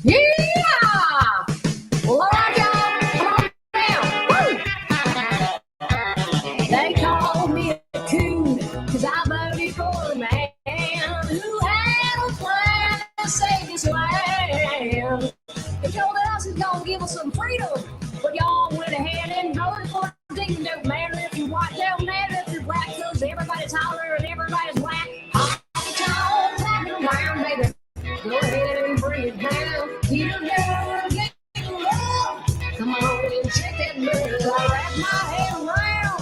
Yeah! Well, all right, y'all. Come on down. Woo! They call me a coon because I voted for a man who had a plan to save his land. They told us he's going to give us some freedom, but y'all went ahead and voted for a demon. Don't matter if you're white, don't matter if you're black, because everybody's holler and everybody's black. Y'all tapping around, baby. Go ahead and bring it down. Get it down, get it low. Come on and check that mirror. I wrap my head around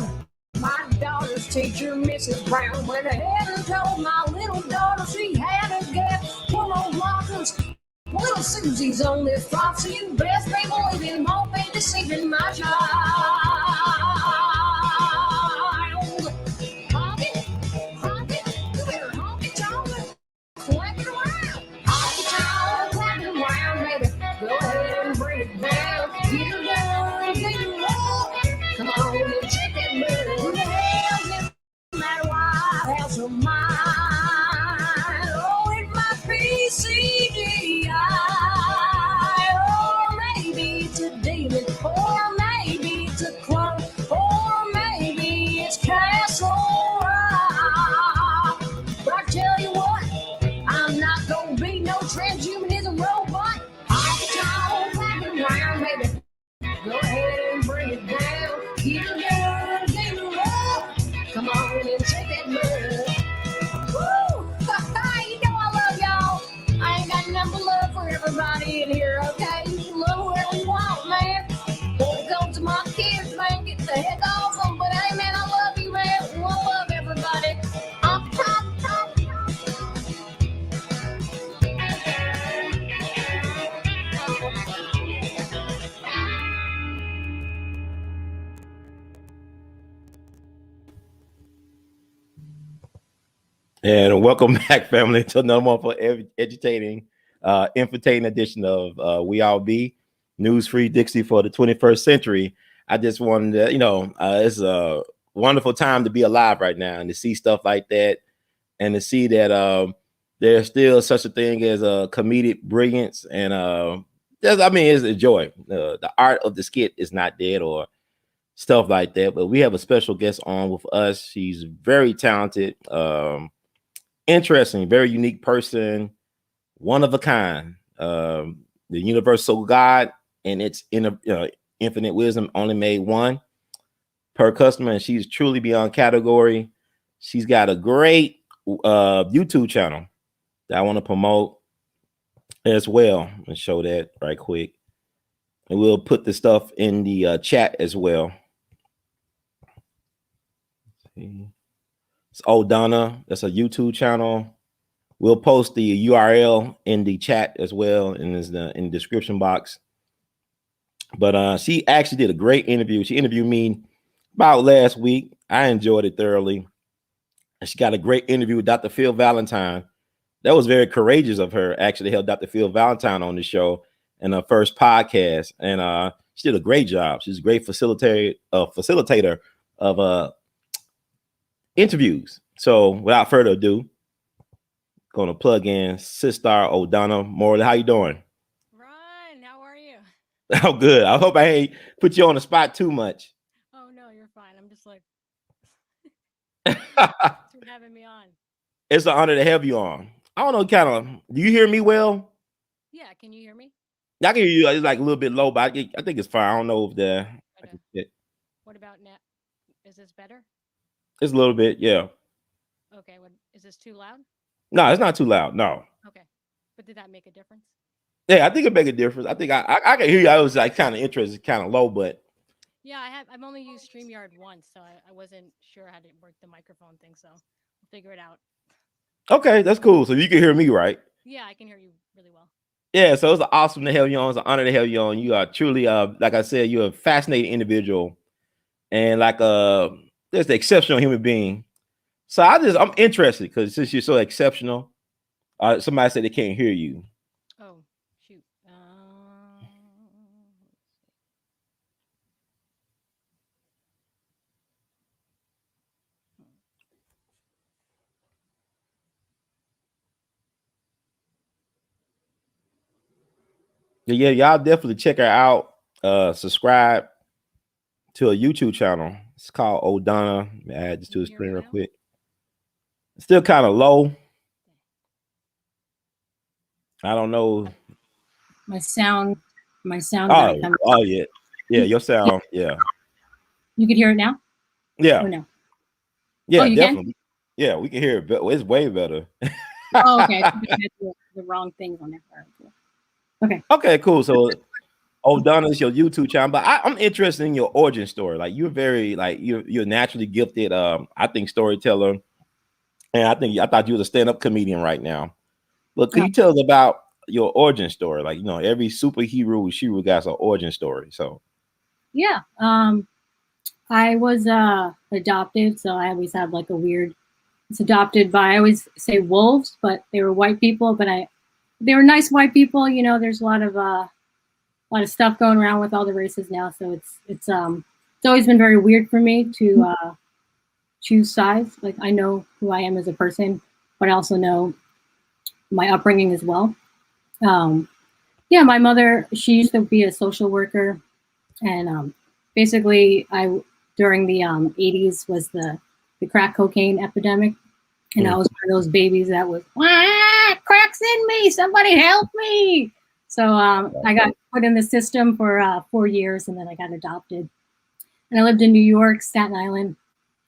my daughter's teacher, Mrs. Brown, went ahead and told my little daughter she had to get one of those lockers. Little Susie's on this flop, so you best be believing won't be deceiving my child. Honk it, you better honk it, y'all. Clap it around. Honk it, y'all, clap it around, baby. Go ahead and bring it down. Get it down, get it low. Come on and check that mirror. Who the hell is that White House of mine? Oh, it might be CGI, or maybe it's a demon, or maybe it's a clone, or maybe it's Castle Rock. But I tell you what, I'm not gonna be no transhumanism robot. I'll get y'all clapping around, baby. Go ahead and bring it down. Get it down, get it low. Come on and check that mirror. Woo! You know I love y'all. I ain't got nothing but love for everybody in here, okay? You can love whoever you want, man. When it comes to my kids, man, get the heck off them. But hey, man, I love you, man. I love everybody. And welcome back, family, to another more for educating, entertaining edition of We All Be News Free Dixie for the 21st century. I just wanted to, it's a wonderful time to be alive right now and to see stuff like that and to see that there's still such a thing as comedic brilliance and it's a joy. The art of the skit is not dead or stuff like that. But we have a special guest on with us. She's very talented. Interesting, very unique person, one of a kind. The universal God and its infinite wisdom only made one per customer, and she's truly beyond category. She's got a great YouTube channel that I want to promote as well and show that right quick. And we'll put the stuff in the chat as well. It's Donna. That's a YouTube channel. We'll post the URL in the chat as well and in the description box. But she actually did a great interview. She interviewed me about last week. I enjoyed it thoroughly. And she got a great interview with Dr. Phil Valentine. That was very courageous of her, actually held Dr. Phil Valentine on the show in her first podcast. And she did a great job. She's a great facilitator of interviews. So without further ado, going to plug in SiStar Donna. MOOR, how you doing? Ron, how are you? Oh, good. I hope I ain't put you on the spot too much. Oh, no, you're fine. I'm just like, thanks for having me on. It's an honor to have you on. I don't know, do you hear me well? Yeah, can you hear me? I can hear you. It's like a little bit low, but I think it's fine. I don't know if What about now? Is this better? It's a little bit, yeah. Okay, is this too loud? No, it's not too loud. No. Okay, but did that make a difference? Yeah, I think it make a difference. I think I can hear you. I was like kind of interested, kind of low, but yeah, I've only used StreamYard once, so I wasn't sure how to work the microphone thing. So we'll figure it out. Okay, that's cool. So you can hear me, right? Yeah, I can hear you really well. Yeah, so it's awesome to have you on. It's an honor to have you on. You are truly, like I said, you're a fascinating individual, and like just an exceptional human being. So I'm interested because since you're so exceptional, somebody said they can't hear you. Oh, shoot. Yeah, y'all definitely check her out. Subscribe to a YouTube channel. It's called Old Donna. Add this to the screen real quick. It's still kind of low. I don't know. My sound. Oh yeah. Yeah, your sound. Yeah. You could hear it now? Yeah. Or no? Yeah, you definitely. can? Yeah, we can hear it, but it's way better. Oh, okay. I had the wrong things on there. Okay. Okay, cool. So Donna is your YouTube channel, but I'm interested in your origin story. Like you're very like you're naturally gifted. I think storyteller, and I thought you was a stand-up comedian right now. But could you tell us about your origin story? Like every superhero she got an origin story. So yeah, I was adopted, so I always have like a weird. It's adopted by, I always say wolves, but they were white people, but they were nice white people. There's a lot of stuff going around with all the races now, so it's always been very weird for me to choose sides. Like I know who I am as a person, but I also know my upbringing as well. Yeah, my mother, she used to be a social worker, and basically during the 80s was the crack cocaine epidemic. And I was one of those babies that was, crack's in me, somebody help me. So I got put in the system for 4 years, and then I got adopted. And I lived in New York, Staten Island,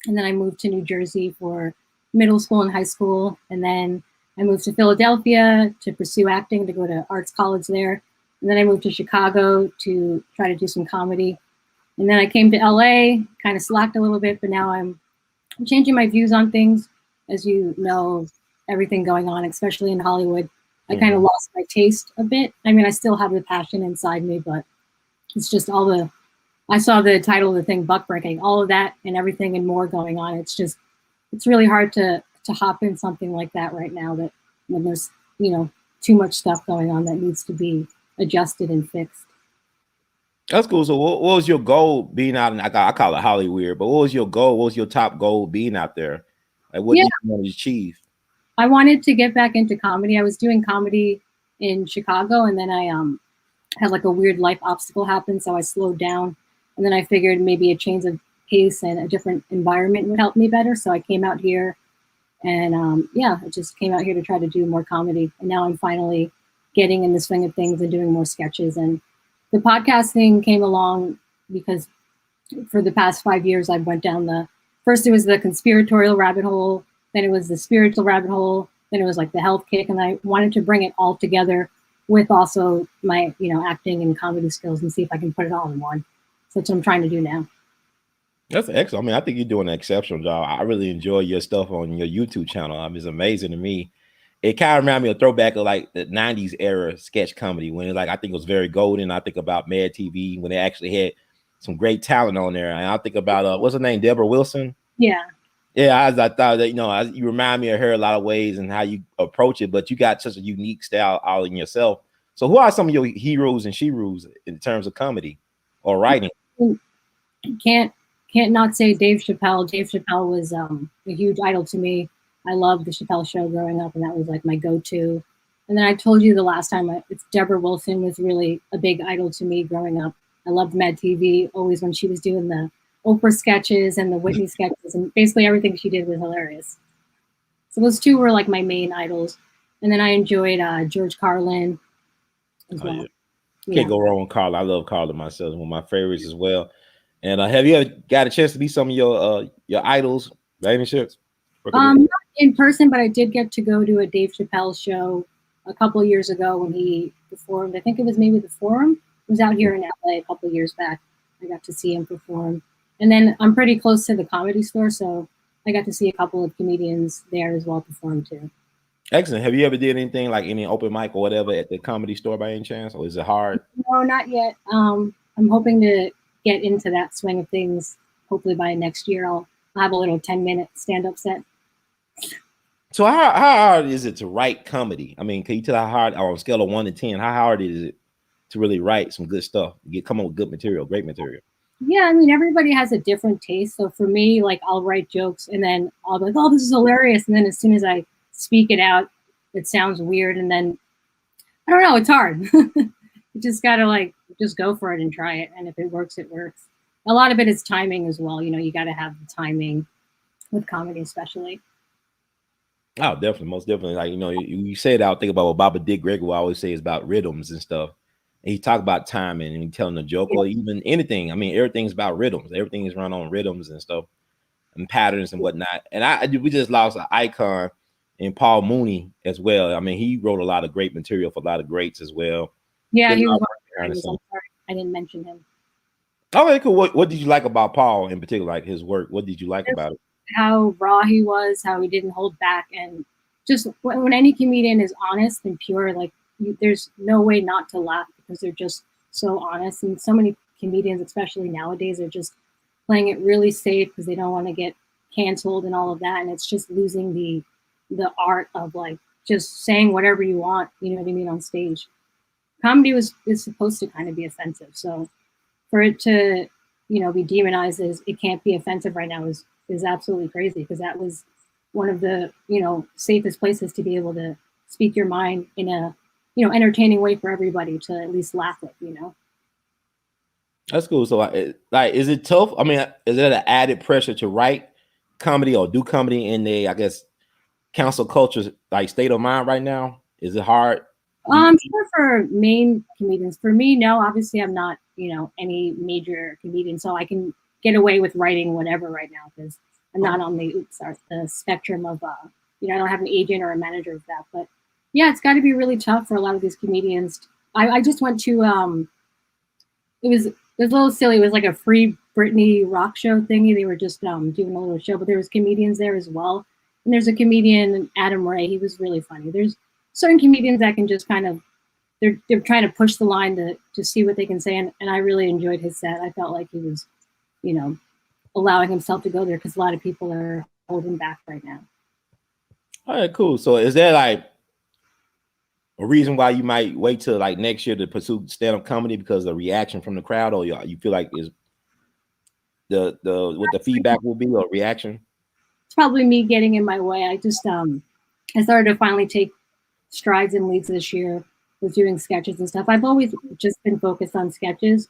and then I moved to New Jersey for middle school and high school. And then I moved to Philadelphia to pursue acting, to go to arts college there. And then I moved to Chicago to try to do some comedy. And then I came to LA, kind of slacked a little bit, but now I'm changing my views on things. As you know, everything going on, especially in Hollywood, I kind of lost my taste a bit. I mean, I still have the passion inside me, but it's just I saw the title of the thing, Buck Breaking, all of that and everything and more going on. It's really hard to hop in something like that right now, that when there's, too much stuff going on that needs to be adjusted and fixed. That's cool. So what was your goal being out in, I call it Hollywood, but what was your goal? What was your top goal being out there? Like what did you want to achieve? I wanted to get back into comedy. I was doing comedy in Chicago, and then I had like a weird life obstacle happen, so I slowed down. And then I figured maybe a change of pace and a different environment would help me better. So I came out here, and I just came out here to try to do more comedy. And now I'm finally getting in the swing of things and doing more sketches. And the podcast thing came along because for the past 5 years, I went down first it was the conspiratorial rabbit hole, then it was the spiritual rabbit hole, then it was like the health kick, and I wanted to bring it all together with also my, acting and comedy skills and see if I can put it all in one. So that's what I'm trying to do now. That's excellent. I mean, I think you're doing an exceptional job. I really enjoy your stuff on your YouTube channel. It's amazing to me. It kind of reminded me of a throwback of like the 90s era sketch comedy when I think it was very golden. I think about Mad TV when they actually had some great talent on there. And I think about what's her name, Deborah Wilson. Yeah. Yeah, I thought that you remind me of her a lot of ways and how you approach it, but you got such a unique style all in yourself. So, who are some of your heroes and sheroes in terms of comedy or writing? Can't not say Dave Chappelle. Dave Chappelle was a huge idol to me. I loved the Chappelle Show growing up, and that was like my go-to. And then I told you the last time, it's Deborah Wilson was really a big idol to me growing up. I loved Mad TV, always when she was doing the Oprah sketches and the Whitney sketches, and basically everything she did was hilarious. So those two were like my main idols. And then I enjoyed George Carlin as well. Yeah. Can't go wrong with Carlin. I love Carlin myself, one of my favorites as well. And have you ever got a chance to meet some of your idols, by any chance? Not in person, but I did get to go to a Dave Chappelle show a couple of years ago when he performed. I think it was maybe the Forum. It was out here in LA a couple of years back. I got to see him perform. And then I'm pretty close to the Comedy Store, so I got to see a couple of comedians there as well perform too. Excellent. Have you ever did anything like any open mic or whatever at the Comedy Store by any chance, or is it hard? No, not yet. I'm hoping to get into that swing of things. Hopefully by next year, I'll have a little 10-minute stand-up set. So how hard is it to write comedy? I mean, can you tell how hard, on a scale of 1 to 10, how hard is it to really write some good stuff, come up with good material, great material? Yeah, I mean, everybody has a different taste. So for me, like I'll write jokes and then I'll be like, oh, this is hilarious. And then as soon as I speak it out, it sounds weird. And then, I don't know, it's hard. You just gotta like just go for it and try it, and if it works, it works. A lot of it is timing as well. You know, you got to have the timing with comedy, especially. Oh, definitely, most definitely. Like, you know, you say that, I'll think about what Baba Dick Gregory will always say is about rhythms and stuff. And he talk about timing and he telling a joke or even anything. I mean, everything's about rhythms. Everything is run on rhythms and stuff and patterns and whatnot. And we just lost an icon in Paul Mooney as well. I mean, he wrote a lot of great material for a lot of greats as well. Yeah, Did he was. I'm sorry, I didn't mention him. Okay, cool. What did you like about Paul in particular, like his work? What did you like about it? How raw he was, how he didn't hold back, and just when any comedian is honest and pure, like there's no way not to laugh because they're just so honest. And so many comedians, especially nowadays, are just playing it really safe because they don't want to get canceled and all of that, and it's just losing the art of like just saying whatever you want. You know what I mean on stage. Comedy is supposed to kind of be offensive, so for it to be demonized as it can't be offensive right now is absolutely crazy because that was one of the safest places to be able to speak your mind in a entertaining way for everybody to at least laugh with. That's cool. So like is it tough? I mean, is there an added pressure to write comedy or do comedy in the, I guess, council culture like state of mind right now? Is it hard? Sure, for main comedians. For me, no. Obviously, I'm not any major comedian, so I can get away with writing whatever right now because I'm not on the spectrum of I don't have an agent or a manager of that. But yeah, it's got to be really tough for a lot of these comedians. I just went to it was a little silly. It was like a free Britney rock show thingy. They were just doing a little show, but there was comedians there as well. And there's a comedian, Adam Ray. He was really funny. There's certain comedians that can just kind of they're trying to push the line to see what they can say, and I really enjoyed his set. I felt like he was, allowing himself to go there because a lot of people are holding back right now. All right, cool. So is there like a reason why you might wait till like next year to pursue stand-up comedy because of the reaction from the crowd, or you feel like is the what the feedback will be or reaction? It's probably me getting in my way. I just I started to finally take strides and leads this year with doing sketches and stuff. I've always just been focused on sketches,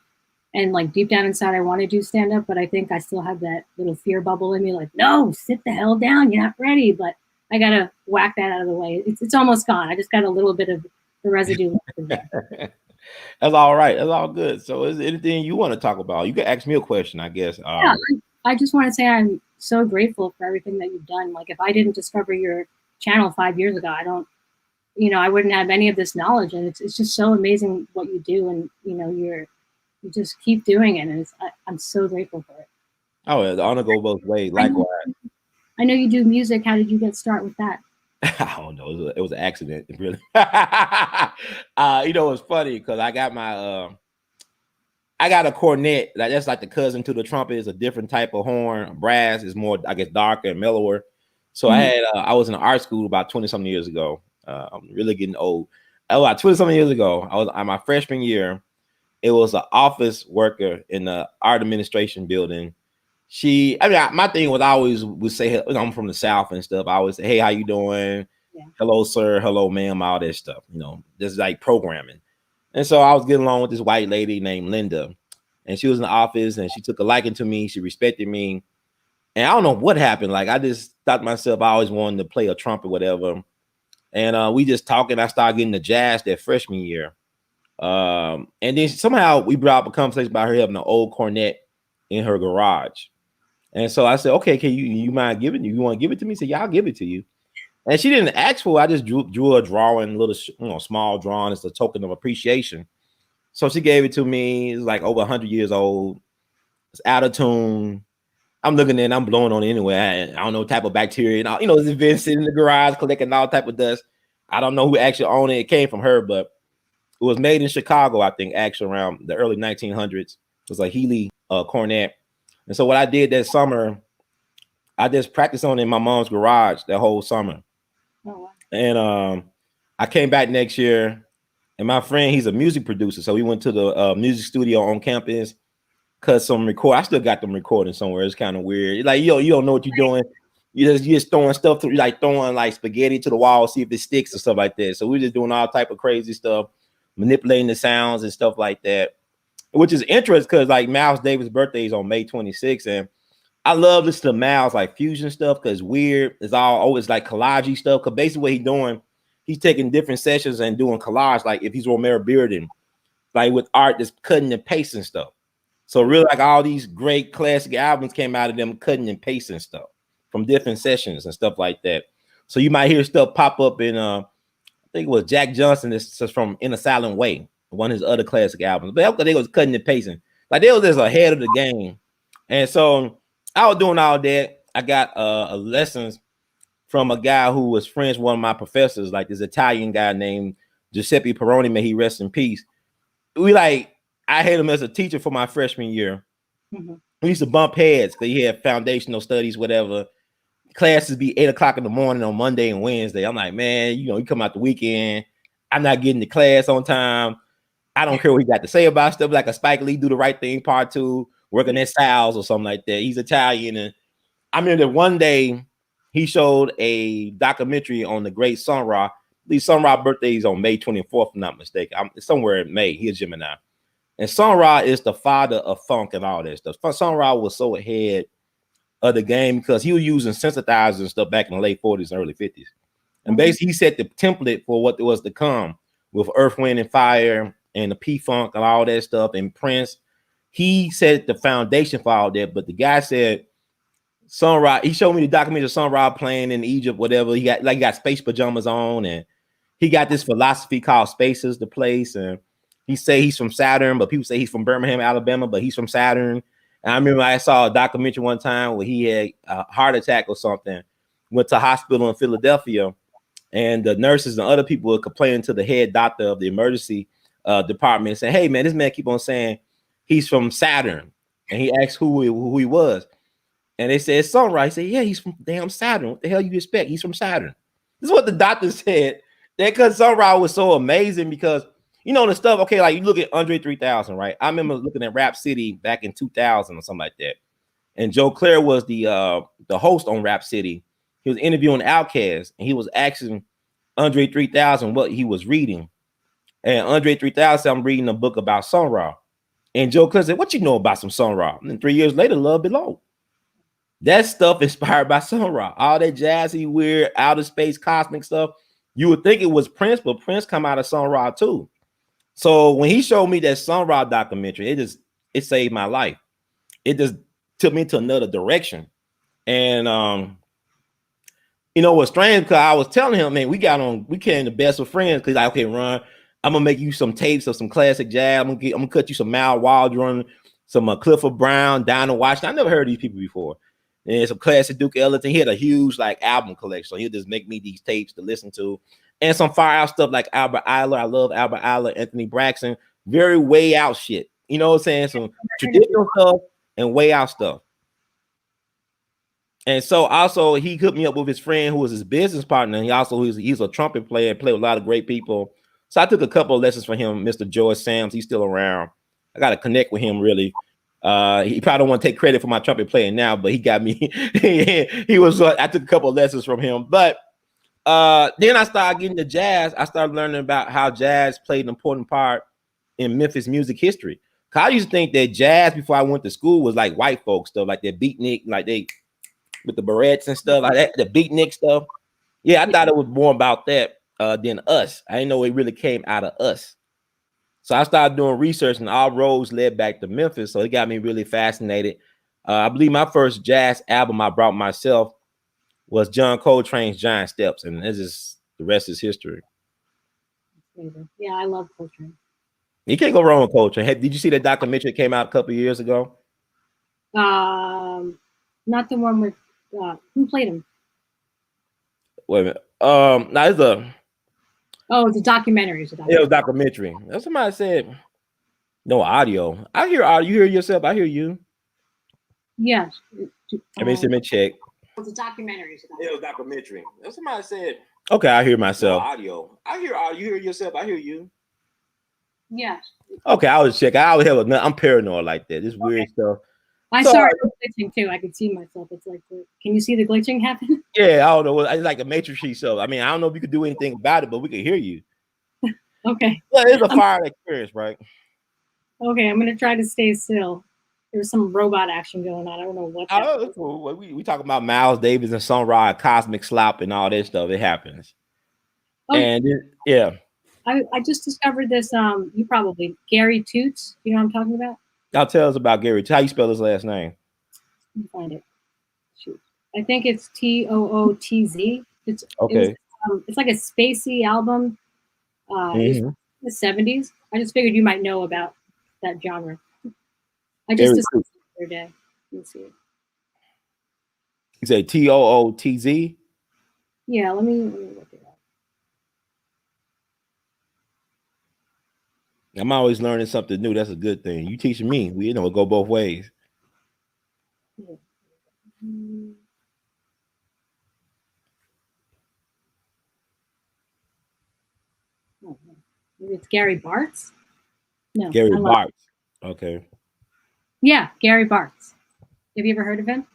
and like deep down inside I want to do stand-up, but I think I still have that little fear bubble in me like, no, sit the hell down, you're not ready. But I gotta whack that out of the way. It's almost gone. I just got a little bit of the residue left of that. That's all right. That's all good. So is there anything you want to talk about? You can ask me a question, I guess. Yeah, I just want to say I'm so grateful for everything that you've done. Like if I didn't discover your channel 5 years ago, I wouldn't have any of this knowledge, and it's just so amazing what you do, and you just keep doing it, and I'm so grateful for it. Oh, yeah, the honor go both ways. Likewise. I know you do music. How did you get started with that? I don't know. It was an accident, really. It's funny because I got my I got a cornet. Like that's like the cousin to the trumpet. It's a different type of horn. Brass is more, I guess, darker and mellower. So I was in art school about 20-something years ago. I'm really getting old. About 20-something years ago, I was on my freshman year. It was an office worker in the art administration building. My thing was I always would say, I'm from the South and stuff. I always say, hey, how you doing? Yeah. Hello, sir. Hello, ma'am. All that stuff. This is like programming. And so I was getting along with this white lady named Linda, and she was in the office, and she took a liking to me. She respected me, and I don't know what happened. Like I just thought to myself, I always wanted to play a trumpet, whatever. And we just talking. I started getting the jazz that freshman year. And then somehow we brought up a conversation about her having an old cornet in her garage. And so I said, okay, can you mind giving you want to give it to me? She said, yeah, I'll give it to you. And she didn't ask for it. I just drew a drawing, little small drawing as a token of appreciation. So she gave it to me. It's like over 100 years old. It's out of tune. I'm looking at it and I'm blowing on it anyway. I don't know what type of bacteria. And it's been sitting in the garage collecting all type of dust. I don't know who actually owned it. It came from her, but it was made in Chicago, I think, actually around the early 1900s. It was a Healy cornet. And so what I did that summer, I just practiced on it in my mom's garage that whole summer. Oh, wow. And I came back next year, and my friend, he's a music producer. So we went to the music studio on campus, cut some record. I still got them recording somewhere. It's kind of weird. Like, you don't know what you're doing. You're just throwing stuff throwing like spaghetti to the wall, see if it sticks or stuff like that. So we're just doing all type of crazy stuff. manipulating the sounds and stuff like that, which is interesting because like Miles Davis' birthday is on May 26th, and I love listening to Miles like fusion stuff because weird. It's always like collage stuff. Because basically what he's doing, he's taking different sessions and doing collage. Like if he's Romero Bearden, like with art that's cutting and pasting stuff. So really, like all these great classic albums came out of them cutting and pasting stuff from different sessions and stuff like that. So you might hear stuff pop up in I think it was Jack Johnson. This is from In a Silent Way, one of his other classic albums. But they was cutting and pasting. Like they was just ahead of the game. And so I was doing all that. I got lessons from a guy who was friends with one of my professors, like this Italian guy named Giuseppe Peroni, may he rest in peace. I had him as a teacher for my freshman year. Mm-hmm. We used to bump heads because he had foundational studies, whatever. Classes be 8 o'clock in the morning on Monday and Wednesday. I'm like, man, you come out the weekend. I'm not getting to class on time. I don't care what he got to say about stuff. Like a Spike Lee, Do the Right Thing, Part 2, working at Sal's or something like that. He's Italian. And I remember that one day he showed a documentary on the great Sun Ra. Sun Ra's birthday is on May 24th, if I'm not mistaken. It's somewhere in May. He's Gemini. And Sun Ra is the father of funk and all that stuff. Sun Ra was so ahead of the game because he was using synthesizers and stuff back in the late 40s and early 50s. And basically he set the template for what was to come with Earth, Wind, and Fire and the P-Funk and all that stuff. And Prince, he set the foundation for all that. But the guy said, Sun Ra, he showed me the documentary of Sun Ra playing in Egypt, whatever. He got space pajamas on, and he got this philosophy called Spaces, the place. And he say he's from Saturn, but people say he's from Birmingham, Alabama, but he's from Saturn. And I remember I saw a documentary one time where he had a heart attack or something, went to a hospital in Philadelphia, and the nurses and other people were complaining to the head doctor of the emergency department and saying, hey, man, this man keep on saying he's from Saturn. And he asked who he was. And they said, Sun Ra. He said, yeah, he's from damn Saturn. What the hell you expect? He's from Saturn. This is what the doctor said. That because Sun Ra was so amazing because, the stuff, okay, like you look at Andre 3000, right? I remember looking at Rap City back in 2000 or something like that. And Joe Claire was the host on Rap City. He was interviewing Outkast, and he was asking Andre 3000 what he was reading. And Andre 3000 said, I'm reading a book about Sun Ra. And Joe Claire said, what you know about some Sun Ra? And then 3 years later, Love Below. That stuff inspired by Sun Ra. All that jazzy, weird, outer space, cosmic stuff. You would think it was Prince, but Prince come out of Sun Ra too. So when he showed me that Sun Ra documentary, it saved my life. It just took me to another direction. And what's strange, because I was telling him, man, we became the best of friends because okay, Ron, I'm gonna make you some tapes of some classic jazz. I'm gonna cut you some Mal Waldron, some Clifford Brown, Donna Washington. I never heard of these people before. And some classic Duke Ellington. He had a huge album collection. So he'll just make me these tapes to listen to. And some fire out stuff like Albert Eiler. I love Albert Eiler, Anthony Braxton. Very way out shit. You know what I'm saying? Some traditional stuff and way out stuff. And so also he hooked me up with his friend who was his business partner. He's a trumpet player, played with a lot of great people. So I took a couple of lessons from him, Mr. George Sams. He's still around. I got to connect with him really. He probably don't want to take credit for my trumpet playing now, but he got me. He was. I took a couple of lessons from him, but then I started getting to jazz. I started learning about how jazz played an important part in Memphis music history. Cause I used to think that jazz before I went to school was like white folk stuff, like that beatnik, like they with the barrettes and stuff like that, the beatnik stuff. Yeah, I thought it was more about that than us. I didn't know it really came out of us. So I started doing research, and all roads led back to Memphis. So it got me really fascinated. I believe my first jazz album I brought myself was John Coltrane's Giant Steps, and the rest is history. Yeah, I love Coltrane. You can't go wrong with Coltrane. Did you see that documentary that came out a couple of years ago? Not the one with who played him. Wait a minute. Now it's a. Oh, it's a documentary. It was a documentary. Somebody said no audio. I hear audio. You hear yourself. I hear you. Yes. Let me check. It's a documentary. It was a documentary. Somebody said. Okay, I hear myself. No audio. I hear audio. You hear yourself. I hear you. Yes. Okay, I was checking. I always have I'm paranoid like that. This weird stuff. I saw it glitching too. I could see myself. It's like, can you see the glitching happen? Yeah, I don't know. It's like a matrix stuff. I mean, I don't know if you could do anything about it, but we could hear you. Okay. Well, it's a fire experience, right? Okay, I'm gonna try to stay still. There's some robot action going on. I don't know what that Oh, was. cool. We talking about Miles Davis and Sunrise, Cosmic Slop, and all that stuff. It happens. Oh, And yeah, I just discovered this. You probably Gary Toots. You know what I'm talking about? y'all tell us about Gary. How you spell his last name? Let me find it. Shoot. I think it's Tootz. Okay. It's like a spacey album. It was Mhm. in the 70s. I just figured you might know about that genre. I just Gary discovered Toots. it the other day. Let me see. You say Tootz? Yeah, let me look it up. I'm always learning something new. That's a good thing. You teaching me. We it go both ways. Yeah. Oh, maybe it's Gary Bartz. No, Gary I'm not. Bartz. Okay. Yeah, Gary Bartz. Have you ever heard of him?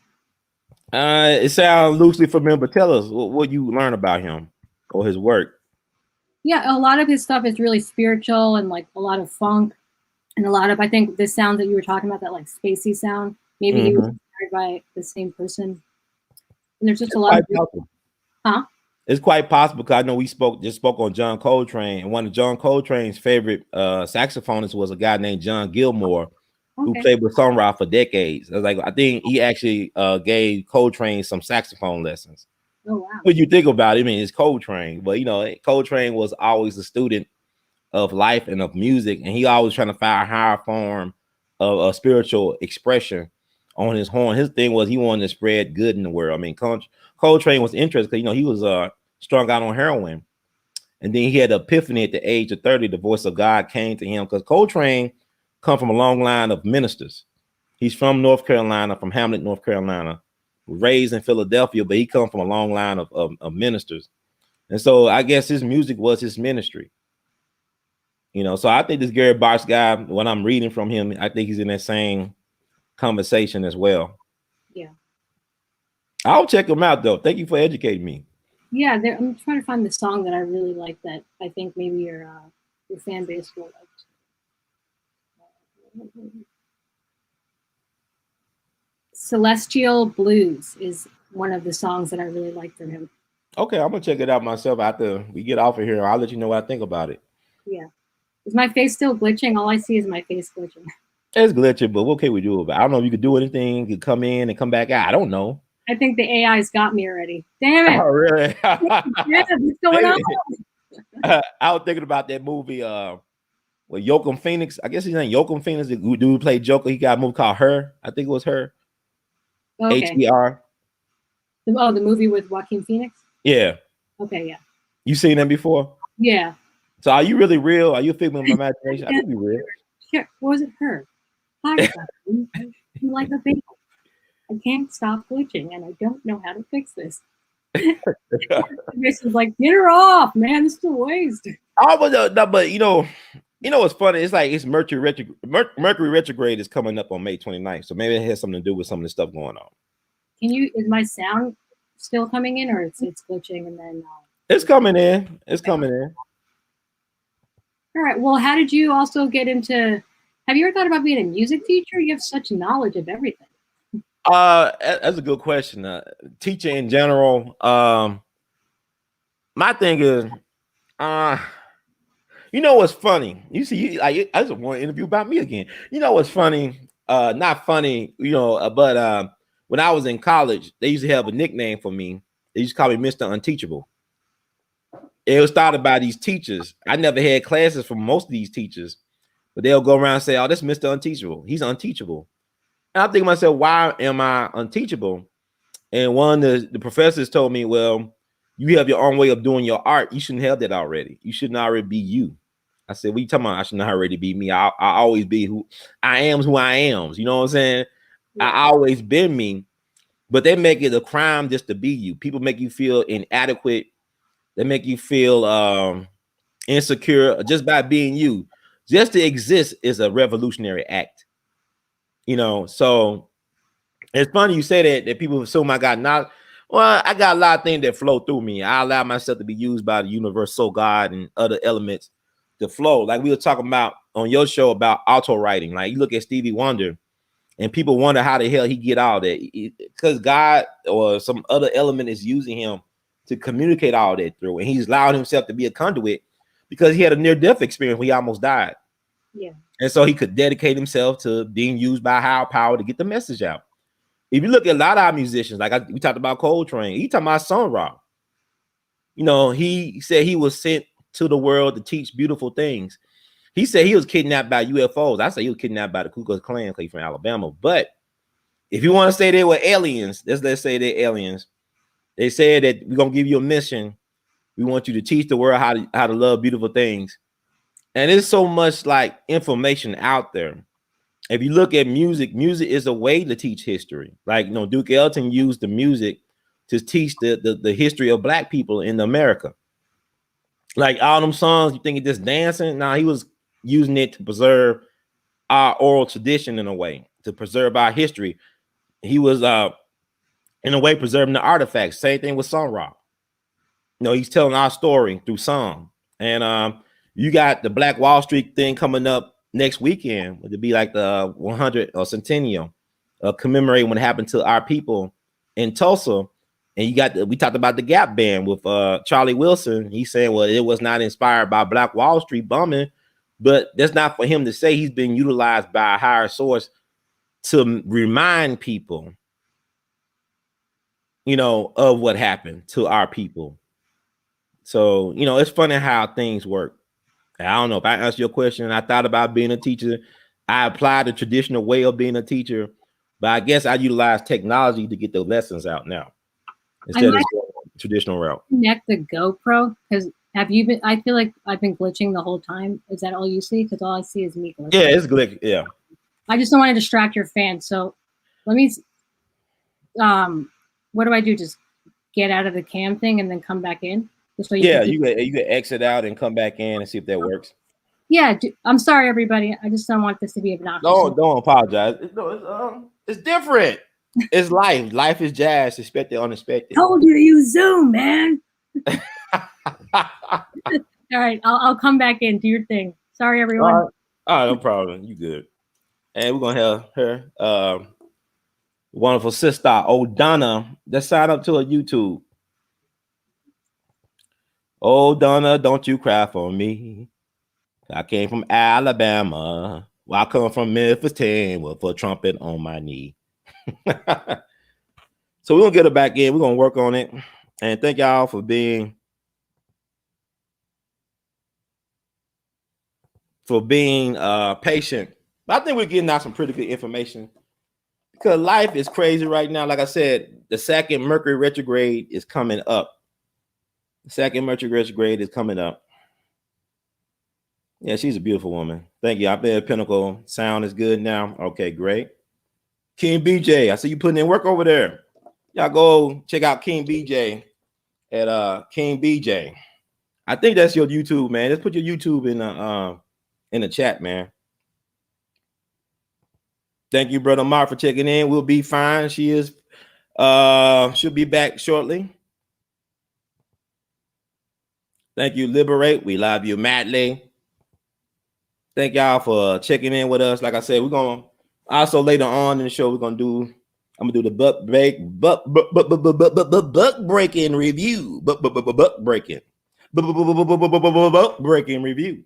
It sounds loosely familiar, but tell us what you learn about him or his work. Yeah, a lot of his stuff is really spiritual and like a lot of funk and a lot of I think the sound that you were talking about, that like spacey sound. Maybe he was Mhm. inspired by the same person. And there's just It's a lot quite of possible. huh? It's quite possible because I know we spoke on John Coltrane, and one of John Coltrane's favorite saxophonists was a guy named John Gilmore, who Okay. played with Sun Ra for decades. I think he actually gave Coltrane some saxophone lessons. Oh wow. When you think about it, I mean, it's Coltrane, but Coltrane was always a student of life and of music, and he always trying to find a higher form of a spiritual expression on his horn. His thing was he wanted to spread good in the world. I mean, Coltrane was interested because he was strung out on heroin, and then he had an epiphany at the age of 30. The voice of God came to him because Coltrane come from a long line of ministers. He's from North Carolina, from Hamlet, North Carolina, raised in Philadelphia, but he come from a long line of ministers, and so I guess his music was his ministry. So I think this Gary Bartz guy, when I'm reading from him, I think he's in that same conversation as well. Yeah. I'll check him out though. Thank you for educating me. Yeah, I'm trying to find the song that I really like that I think maybe your fan base will like. Celestial Blues is one of the songs that I really like from him. Okay, I'm gonna check it out myself after we get off of here. I'll let you know what I think about it. Yeah. Is my face still glitching? All I see is my face glitching. It's glitchy, but what can we do about it? I don't know if you could do anything. You could come in and come back out. I don't know. I think the AI's got me already. Damn it. Oh, really? Yeah, what's going on? I was thinking about that movie with Joaquin Phoenix. I guess his name Joaquin Phoenix. The dude who played Joker. He got a movie called Her. I think it was Her. Okay. HER. Oh, the movie with Joaquin Phoenix? Yeah. Okay, yeah. You seen them before? Yeah. So are you really real? Are you a figment of my imagination? I think you're real. Sure. What was it? Her. Hi, Joaquin. You like a bagel. I can't stop glitching and I don't know how to fix this. This is like, get her off, man. This is a waste. Oh, but you know what's funny? It's like it's Mercury retrograde is coming up on May 29th. So maybe it has something to do with some of the stuff going on. Is my sound still coming in or it's glitching and then It's coming in. It's coming in. All right. Well, how did you also get into have you ever thought about being a music teacher? You have such knowledge of everything. That's a good question. Teacher in general. My thing is, you know what's funny? You see, I just want to interview about me again. You know what's funny? Not funny, but when I was in college, they used to have a nickname for me. They used to call me Mr. Unteachable. It was started by these teachers. I never had classes from most of these teachers, but they'll go around and say, "Oh, this Mr. Unteachable. He's unteachable." And I'm thinking to myself, why am I unteachable? And one of the professors told me, well, you have your own way of doing your art. You shouldn't have that already. You shouldn't already be you. I said, what are you talking about? I shouldn't already be me. I always be who I am, who I am. You know what I'm saying? Yeah. I always been me, but they make it a crime just to be you. People make you feel inadequate. They make you feel insecure just by being you. Just to exist is a revolutionary act. So it's funny you say that people assume I got knowledge. Well, I got a lot of things that flow through me. I allow myself to be used by the universal God and other elements the flow. Like we were talking about on your show about auto writing. Like you look at Stevie Wonder, and people wonder how the hell he get all that, because God or some other element is using him to communicate all that through, and he's allowed himself to be a conduit because he had a near-death experience where he almost died. Yeah. And so he could dedicate himself to being used by higher power to get the message out. If you look at a lot of our musicians, like we talked about Coltrane, he talking about Sun Ra. You know, he said he was sent to the world to teach beautiful things. He said he was kidnapped by UFOs. I say he was kidnapped by the Ku Klux Klan, because he's from Alabama. But if you want to say they were aliens, let's say they're aliens. They said that we're gonna give you a mission. We want you to teach the world how to love beautiful things. And there's so much like information out there. If you look at music, music is a way to teach history. Like, you know, Duke Ellington used the music to teach the history of Black people in America. Like all them songs, you think it's just dancing? Nah, he was using it to preserve our oral tradition in a way, to preserve our history. He was in a way preserving the artifacts. Same thing with Sun Ra. You know, he's telling our story through song. And you got the Black Wall Street thing coming up next weekend. It'll be like the 100 or centennial, commemorating what happened to our people in Tulsa. And you got we talked about the Gap Band with Charlie Wilson. He's saying, well, it was not inspired by Black Wall Street bombing, but that's not for him to say. He's been utilized by a higher source to remind people, you know, of what happened to our people. So, you know, it's funny how things work. I don't know if I answered your question. I thought about being a teacher. I applied the traditional way of being a teacher, but I guess I utilize technology to get the lessons out now instead of the traditional route. Connect the GoPro, because have you been? I feel like I've been glitching the whole time. Is that all you see? Because all I see is me glitching. Yeah, it's glitch. Yeah. I just don't want to distract your fans. So let me. What do I do? Just get out of the cam thing and then come back in. Just so you can exit out and come back in and see if that works. Yeah, I'm sorry, everybody. I just don't want this to be obnoxious. Don't apologize. It's different. It's life. Life is jazz. Expected, unexpected. Told you to use Zoom, man. All right, I'll come back in. Do your thing. Sorry, everyone. All right, no problem. You good. And we're gonna have her wonderful sister, Donna. Let's sign up to her YouTube. Oh, Donna, don't you cry for me. I came from Alabama. Well, I come from Memphis 10 with a trumpet on my knee. So we're gonna get her back in. We're gonna work on it. And thank y'all for being patient. But I think we're getting out some pretty good information, because life is crazy right now. Like I said, the second Mercury retrograde is coming up. The second Mercury retrograde is coming up. Yeah, she's a beautiful woman. Thank you. I've been at Pinnacle. Sound is good now. Okay, great. King BJ, I see you putting in work over there. Y'all go check out King BJ at King BJ. I think that's your YouTube, man. Just put your YouTube in the chat, man. Thank you, brother Mark, for checking in. We'll be fine. She'll be back shortly. Thank you, Liberate. We love you madly. Thank y'all for checking in with us. Like I said, we're gonna also later on in the show, I'm gonna do the buck breaking review. Buck breaking review.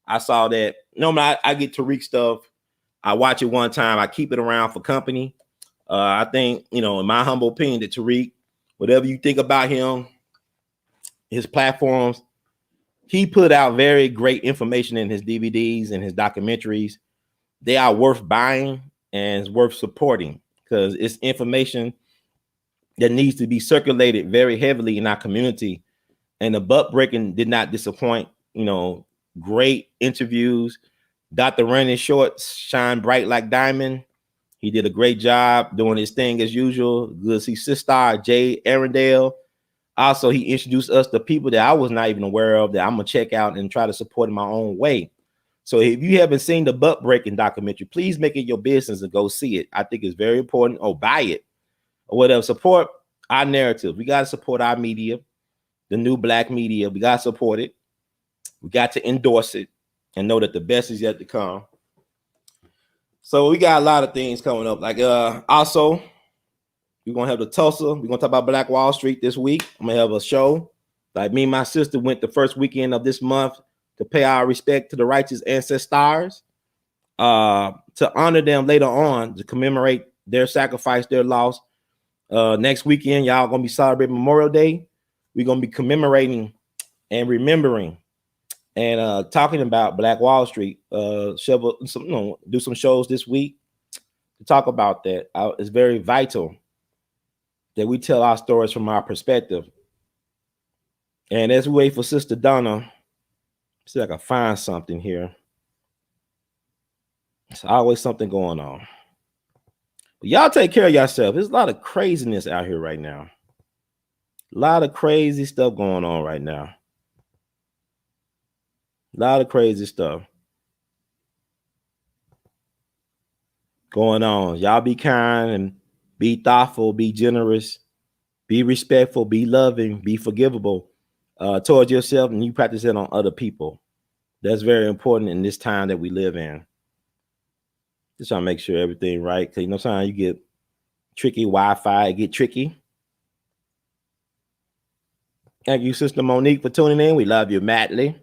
I saw that. Normally I get Tariq stuff. I watch it one time. I keep it around for company. I think, you know, in my humble opinion, that Tariq, whatever you think about him, his platforms, he put out very great information in his DVDs and his documentaries. They are worth buying and it's worth supporting, because it's information that needs to be circulated very heavily in our community. And the butt breaking did not disappoint. You know, great interviews. Dr. Running Shorts shine bright like diamond. He did a great job doing his thing as usual. Good to see SiStar Jay Arendelle. Also, he introduced us to people that I was not even aware of that I'm gonna check out and try to support in my own way. So if you haven't seen the butt breaking documentary, please make it your business and go see it. I think it's very important. Or buy it or whatever. Support our narrative. We got to support our media, the new Black media. We got to support it. We got to endorse it. and know that the best is yet to come. So we got a lot of things coming up. Like also, we're gonna have the Tulsa. We're gonna talk about Black Wall Street this week. I'm gonna have a show. Like me and my sister went the first weekend of this month to pay our respect to the righteous ancestors, to honor them later on, to commemorate their sacrifice, their loss. Next weekend, y'all gonna be celebrating Memorial Day. We're gonna be commemorating and remembering and talking about Black Wall Street. Do some shows this week to talk about that. It's very vital that we tell our stories from our perspective. And as we wait for Sister Donna, see if I can find something here. There's always something going on. But y'all take care of yourself. There's a lot of craziness out here right now. A lot of crazy stuff going on right now. A lot of crazy stuff going on. Y'all be kind and be thoughtful, be generous, be respectful, be loving, be forgivable towards yourself, and you practice it on other people. That's very important in this time that we live in. Just trying to make sure everything right, because you know sometimes you get tricky Wi-Fi, it get tricky. Thank you, Sister Monique, for tuning in. We love you madly.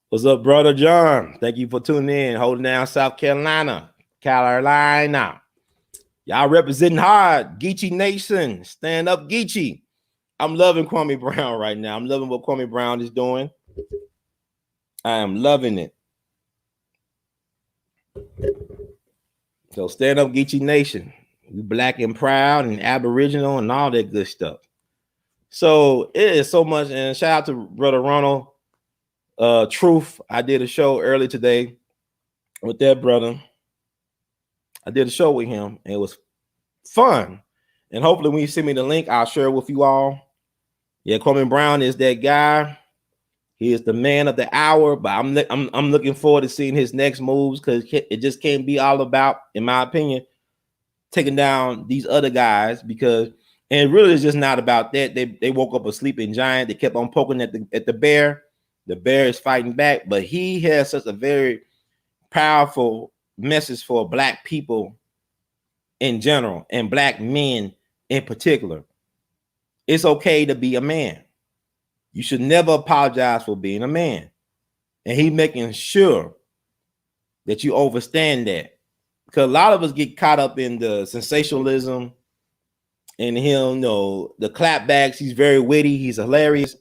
What's up, Brother John? Thank you for tuning in, holding down South Carolina. Y'all representing hard. Geechee Nation. Stand up, Geechee. I'm loving Kwame Brown right now. I'm loving what Kwame Brown is doing. I am loving it. So stand up, Geechee Nation. We black and proud and aboriginal and all that good stuff. So it is so much. And shout out to Brother Ronald Truth. I did a show early today with that brother. I did a show with him, and it was fun. And hopefully when you send me the link, I'll share it with you all. Yeah, Kwame Brown is that guy. He is the man of the hour, but I'm looking forward to seeing his next moves, because it just can't be all about, in my opinion, taking down these other guys, because and it really is just not about that. They woke up a sleeping giant. They kept on poking at the bear. The bear is fighting back, but he has such a very powerful message for black people in general and black men in particular. It's okay to be a man. You should never apologize for being a man. And he's making sure that you understand that. Because a lot of us get caught up in the sensationalism and him, the clapbacks. He's very witty. He's hilarious,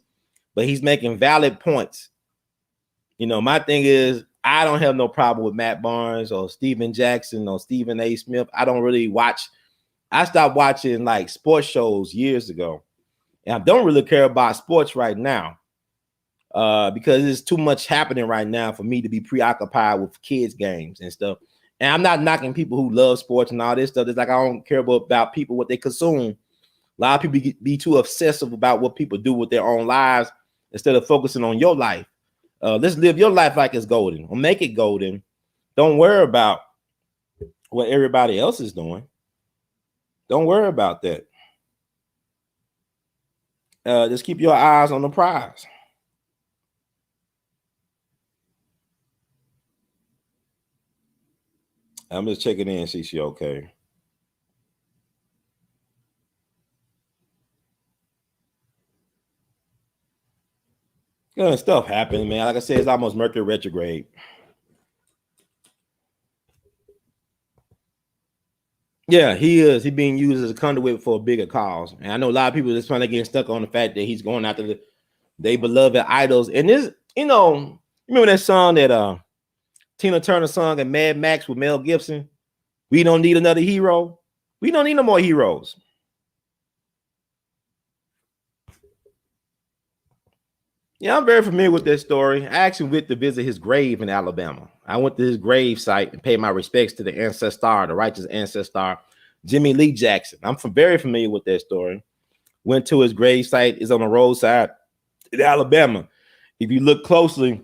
but he's making valid points. My thing is, I don't have no problem with Matt Barnes or Steven Jackson or Stephen A. Smith. I don't really watch. I stopped watching like sports shows years ago. And I don't really care about sports right now because there's too much happening right now for me to be preoccupied with kids' games and stuff. And I'm not knocking people who love sports and all this stuff. It's like I don't care about people, what they consume. A lot of people be too obsessive about what people do with their own lives instead of focusing on your life. Let's live your life like it's golden, or make it golden. Don't worry about what everybody else is doing. Don't worry about that. Just keep your eyes on the prize. I'm just checking in, see she okay. Good stuff happening, man. Like I said, it's almost Mercury retrograde. Yeah, he is. He's being used as a conduit for a bigger cause. And I know a lot of people just trying to get stuck on the fact that he's going after they beloved idols. And this, remember that song that Tina Turner sung at Mad Max with Mel Gibson? We don't need another hero. We don't need no more heroes. Yeah, I'm very familiar with that story. I actually went to visit his grave in Alabama. I went to his grave site and paid my respects to the ancestor, the righteous ancestor, Jimmy Lee Jackson. I'm very familiar with that story. Went to his grave site. It's on the roadside in Alabama. If you look closely,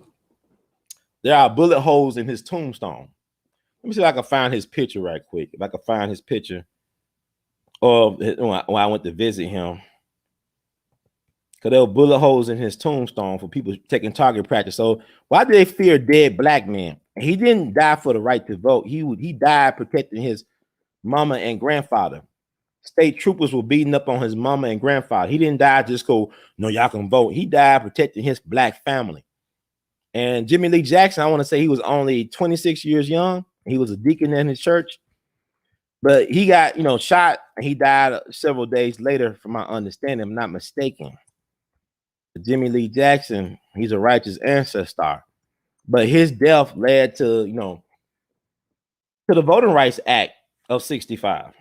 there are bullet holes in his tombstone. Let me see if I can find his picture right quick. If I can find his picture of when I went to visit him. because there were bullet holes in his tombstone for people taking target practice. So why do they fear dead black men? He didn't die for the right to vote. He died protecting his mama and grandfather. State troopers were beating up on his mama and grandfather. He didn't die just go, no, y'all can vote. He died protecting his black family. And Jimmy Lee Jackson, I want to say he was only 26 years young. He was a deacon in his church. But he got, shot, and he died several days later, from my understanding, I'm not mistaken. Jimmy Lee Jackson, he's a righteous ancestor. But his death led to, to the Voting Rights Act of 65.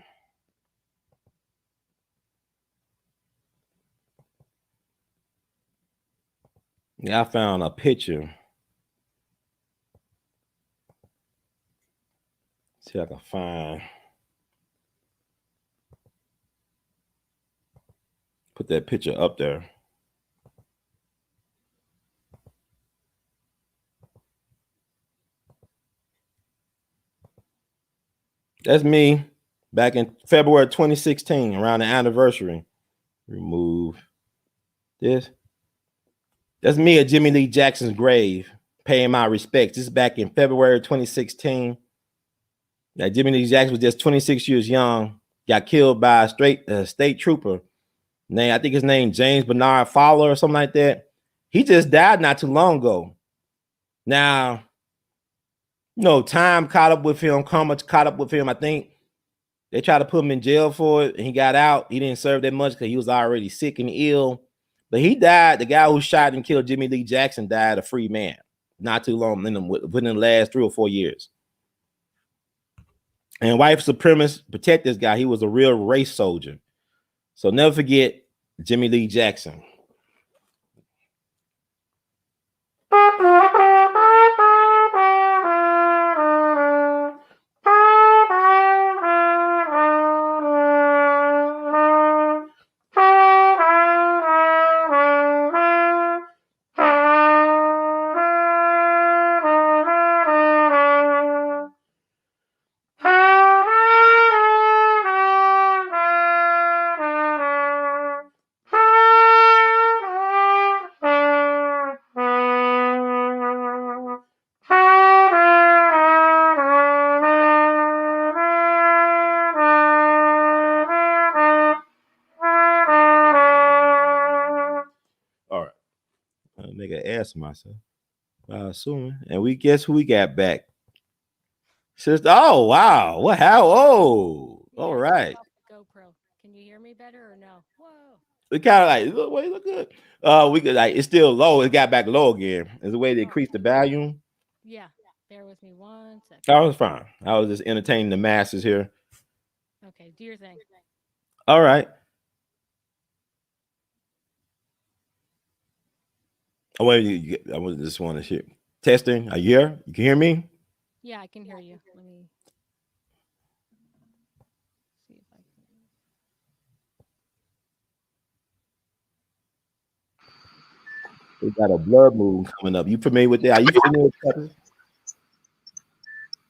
Yeah, I found a picture. See if I can find. Put that picture up there. That's me back in February 2016, around the anniversary. Remove this. That's me at Jimmy Lee Jackson's grave, paying my respects. This is back in February 2016. Now, Jimmy Lee Jackson was just 26 years young, got killed by a state trooper. I think his name James Bernard Fowler or something like that. He just died not too long ago. Now, time caught up with him, karma caught up with him. I think they tried to put him in jail for it, and he got out. He didn't serve that much because he was already sick and ill. But he died. The guy who shot and killed Jimmy Lee Jackson died a free man not too long within the last 3 or 4 years. And white supremacists protect this guy. He was a real race soldier. So never forget Jimmy Lee Jackson. Myself, assuming, and we guess who we got back. SiStar. Oh wow! What? How? Oh, all right. GoPro. Can you hear me better or no? Whoa. We kind of like look good. We could it's still low. It got back low again. Is the way they increased the volume. Yeah. Bear with me 1 second. That was fine. I was just entertaining the masses here. Okay, do your thing. All right. Oh, wait, I just want to hear testing. Are you here? You can hear me? Yeah, I can hear you. Let me see if I can. We got a blood moon coming up. You familiar with that? Are you familiar with that?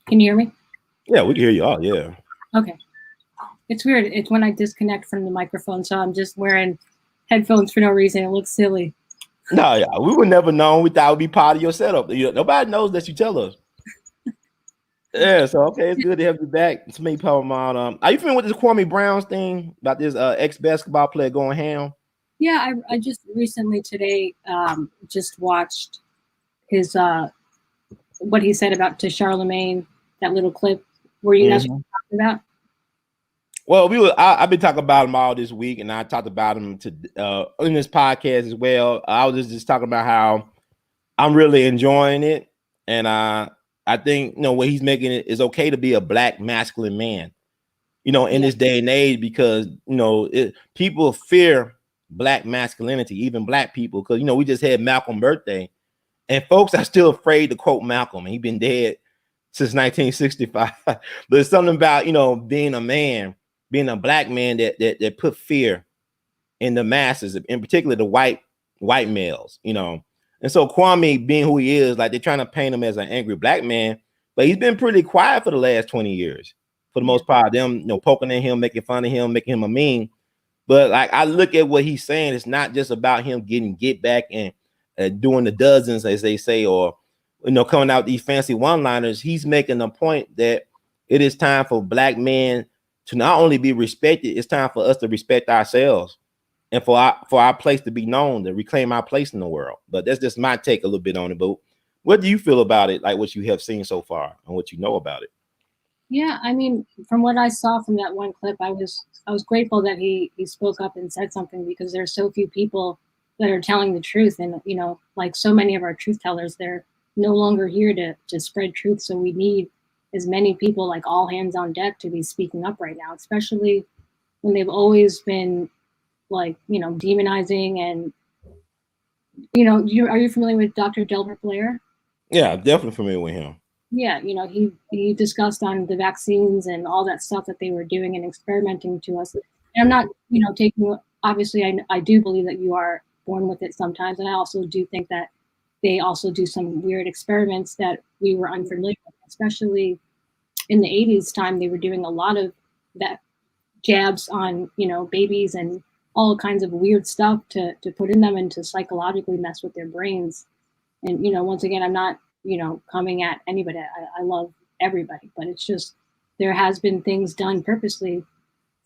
Can you hear me? Yeah, we can hear you. Oh, yeah. Okay. It's weird. It's when I disconnect from the microphone, so I'm just wearing headphones for no reason. It looks silly. No, yeah, we would never know. We thought it would be part of your setup. Nobody knows that you tell us. Yeah, so okay, it's good to have you back. It's me, Paul Mount. Are you familiar with this Kwame Brown's thing about this ex-basketball player going ham? Yeah, I just recently today just watched his what he said about to Charlemagne, that little clip. Were you guys talking about? Well, I've been talking about him all this week, and I talked about him in this podcast as well. I was just talking about how I'm really enjoying it, and I think what he's making it is okay to be a black masculine man, in this day and age, because people fear black masculinity, even black people, because we just had Malcolm's birthday, and folks are still afraid to quote Malcolm, and he's been dead since 1965. But it's something about being a man. Being a black man that put fear in the masses, in particular the white males, And so Kwame, being who he is, like they're trying to paint him as an angry black man, but he's been pretty quiet for the last 20 years, for the most part. Them, poking at him, making fun of him, making him a meme. But like I look at what he's saying, it's not just about him getting get back and doing the dozens, as they say, or coming out these fancy one-liners. He's making a point that it is time for Black men to not only be respected, it's time for us to respect ourselves and for our place to be known, to reclaim our place in the world. But that's just my take a little bit on it. But what do you feel about it? Like what you have seen so far and what you know about it? Yeah, I mean, from what I saw from that one clip, I was grateful that he spoke up and said something, because there's so few people that are telling the truth. And, like so many of our truth tellers, they're no longer here to spread truth. So we need as many people, like all hands on deck, to be speaking up right now, especially when they've always been like, demonizing. And, are you familiar with Dr. Delbert Blair? Yeah, I'm definitely familiar with him. Yeah, he discussed on the vaccines and all that stuff that they were doing and experimenting to us. And I'm not, taking, obviously I do believe that you are born with it sometimes. And I also do think that they also do some weird experiments that we were unfamiliar with, especially in the 80s time. They were doing a lot of that jabs on, babies and all kinds of weird stuff to put in them and to psychologically mess with their brains. And, once again, I'm not, coming at anybody. I love everybody, but it's just, there has been things done purposely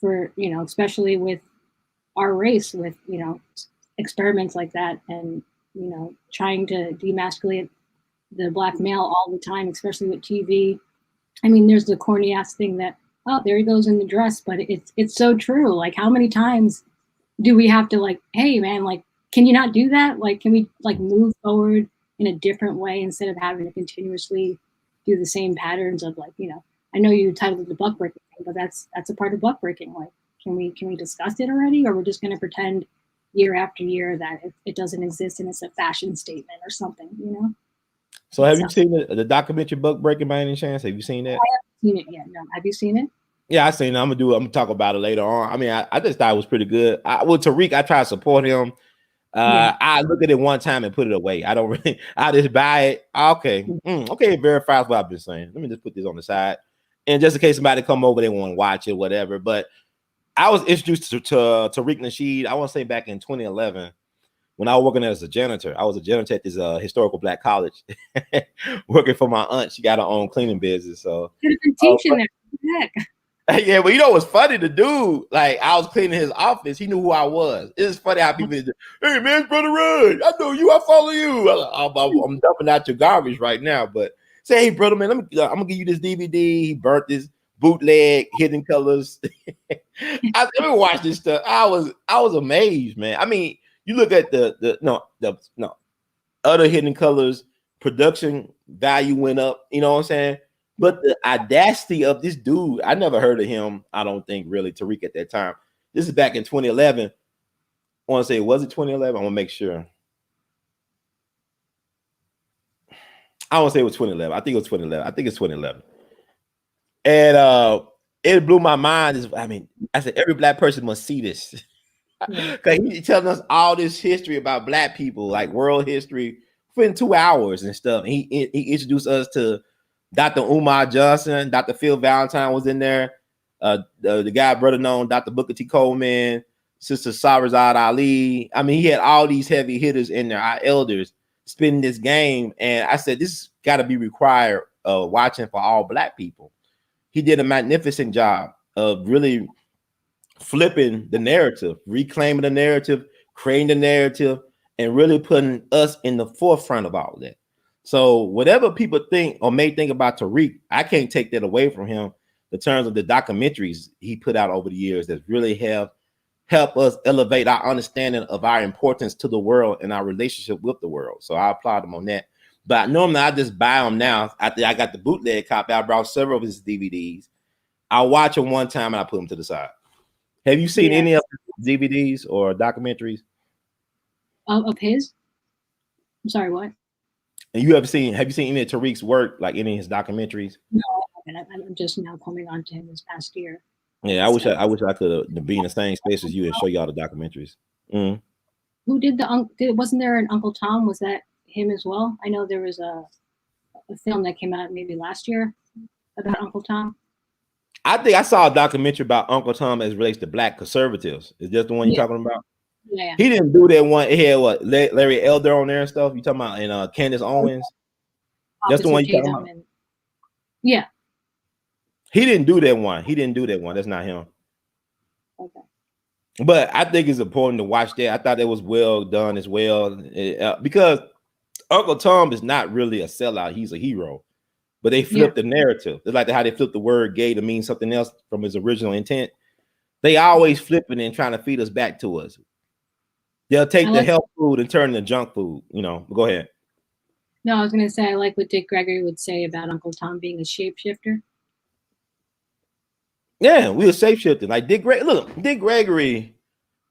for, especially with our race, with, experiments like that, and, trying to demasculate the Black male all the time, especially with TV. I mean, there's the corny ass thing that, oh, there he goes in the dress, but it's so true. Like, how many times do we have to, like, hey man, like, can you not do that? Like, can we like move forward in a different way instead of having to continuously do the same patterns of, like, I know you titled it the buck breaking thing, but that's a part of buck breaking. Like, can we discuss it already, or we're just going to pretend year after year that it doesn't exist and it's a fashion statement or something, So have you seen the documentary Buck Breaking by any chance? Have you seen that? I haven't seen it yet. No, have you seen it? Yeah, I seen it. I'm gonna talk about it later on. I mean, I just thought it was pretty good. Tariq, I try to support him. I look at it one time and put it away. I don't really, I just buy it. Okay. Okay, it verifies what I've been saying. Let me just put this on the side. And just in case somebody come over, they want to watch it, whatever. But I was introduced to Tariq Nasheed, I want to say back in 2011, when I was working as a janitor. I was a janitor at this historical Black college, working for my aunt. She got her own cleaning business. So could have been teaching that. Yeah, but what's funny? The dude, like, I was cleaning his office. He knew who I was. It's funny how people, hey man, brother Run, I know you. I follow you. I'm dumping out your garbage right now. But say, hey, brother, man, I'm gonna give you this DVD. He burnt this bootleg, Hidden Colors. I never watched this stuff. I was amazed, man. I mean, you look at the other Hidden Colors production value went up. You know what I'm saying? But the audacity of this dude, I never heard of him, I don't think, really, Tariq, at that time. This is back in 2011. I want to say, was it 2011? I want to make sure. I want to say it was 2011. I think it was 2011. I think it's 2011. And it blew my mind. I said, every Black person must see this. Because he's telling us all this history about Black people, like world history, within 2 hours and stuff. And he introduced us to Dr. Umar Johnson, Dr. Phil Valentine was in there. The guy, brother known, Dr. Booker T. Coleman, Sister Sarazad Ali. I mean, he had all these heavy hitters in there, our elders, spinning this game. And I said, this got to be required watching for all Black people. He did a magnificent job of really flipping the narrative, reclaiming the narrative, creating the narrative, and really putting us in the forefront of all that. So whatever people think or may think about Tariq, I can't take that away from him in terms of the documentaries he put out over the years that really have helped us elevate our understanding of our importance to the world and our relationship with the world. So I applaud him on that. But normally I just buy them now. After I got the bootleg copy, I brought several of his DVDs. I watch them one time and I put them to the side. Have you seen any of his DVDs or documentaries? Of his? I'm sorry, what? And have you seen any of Tariq's work, like any of his documentaries? No, I haven't. I'm just now coming on to him this past year. Yeah, I wish I could be in the same space as you and show y'all the documentaries. Mm. Who did wasn't there an Uncle Tom? Was that him as well? I know there was a film that came out maybe last year about Uncle Tom. I think I saw a documentary about Uncle Tom as relates to black conservatives. Is that the one you're talking about? Yeah. He didn't do that one. It had what Larry Elder on there and stuff. You talking about and Candace Owens? That's the one you talking about. Yeah. He didn't do that one. He didn't do that one. That's not him. Okay. But I think it's important to watch that. I thought that was well done as well because Uncle Tom is not really a sellout. He's a hero. But they flipped the narrative. It's like how they flipped the word gay to mean something else from his original intent. They always flipping and trying to feed us back to us. They'll take the health food and turn it into junk food. You know, go ahead. No, I was going to say, I like what Dick Gregory would say about Uncle Tom being a shapeshifter. Yeah, we were shapeshifting. Like Dick Gregory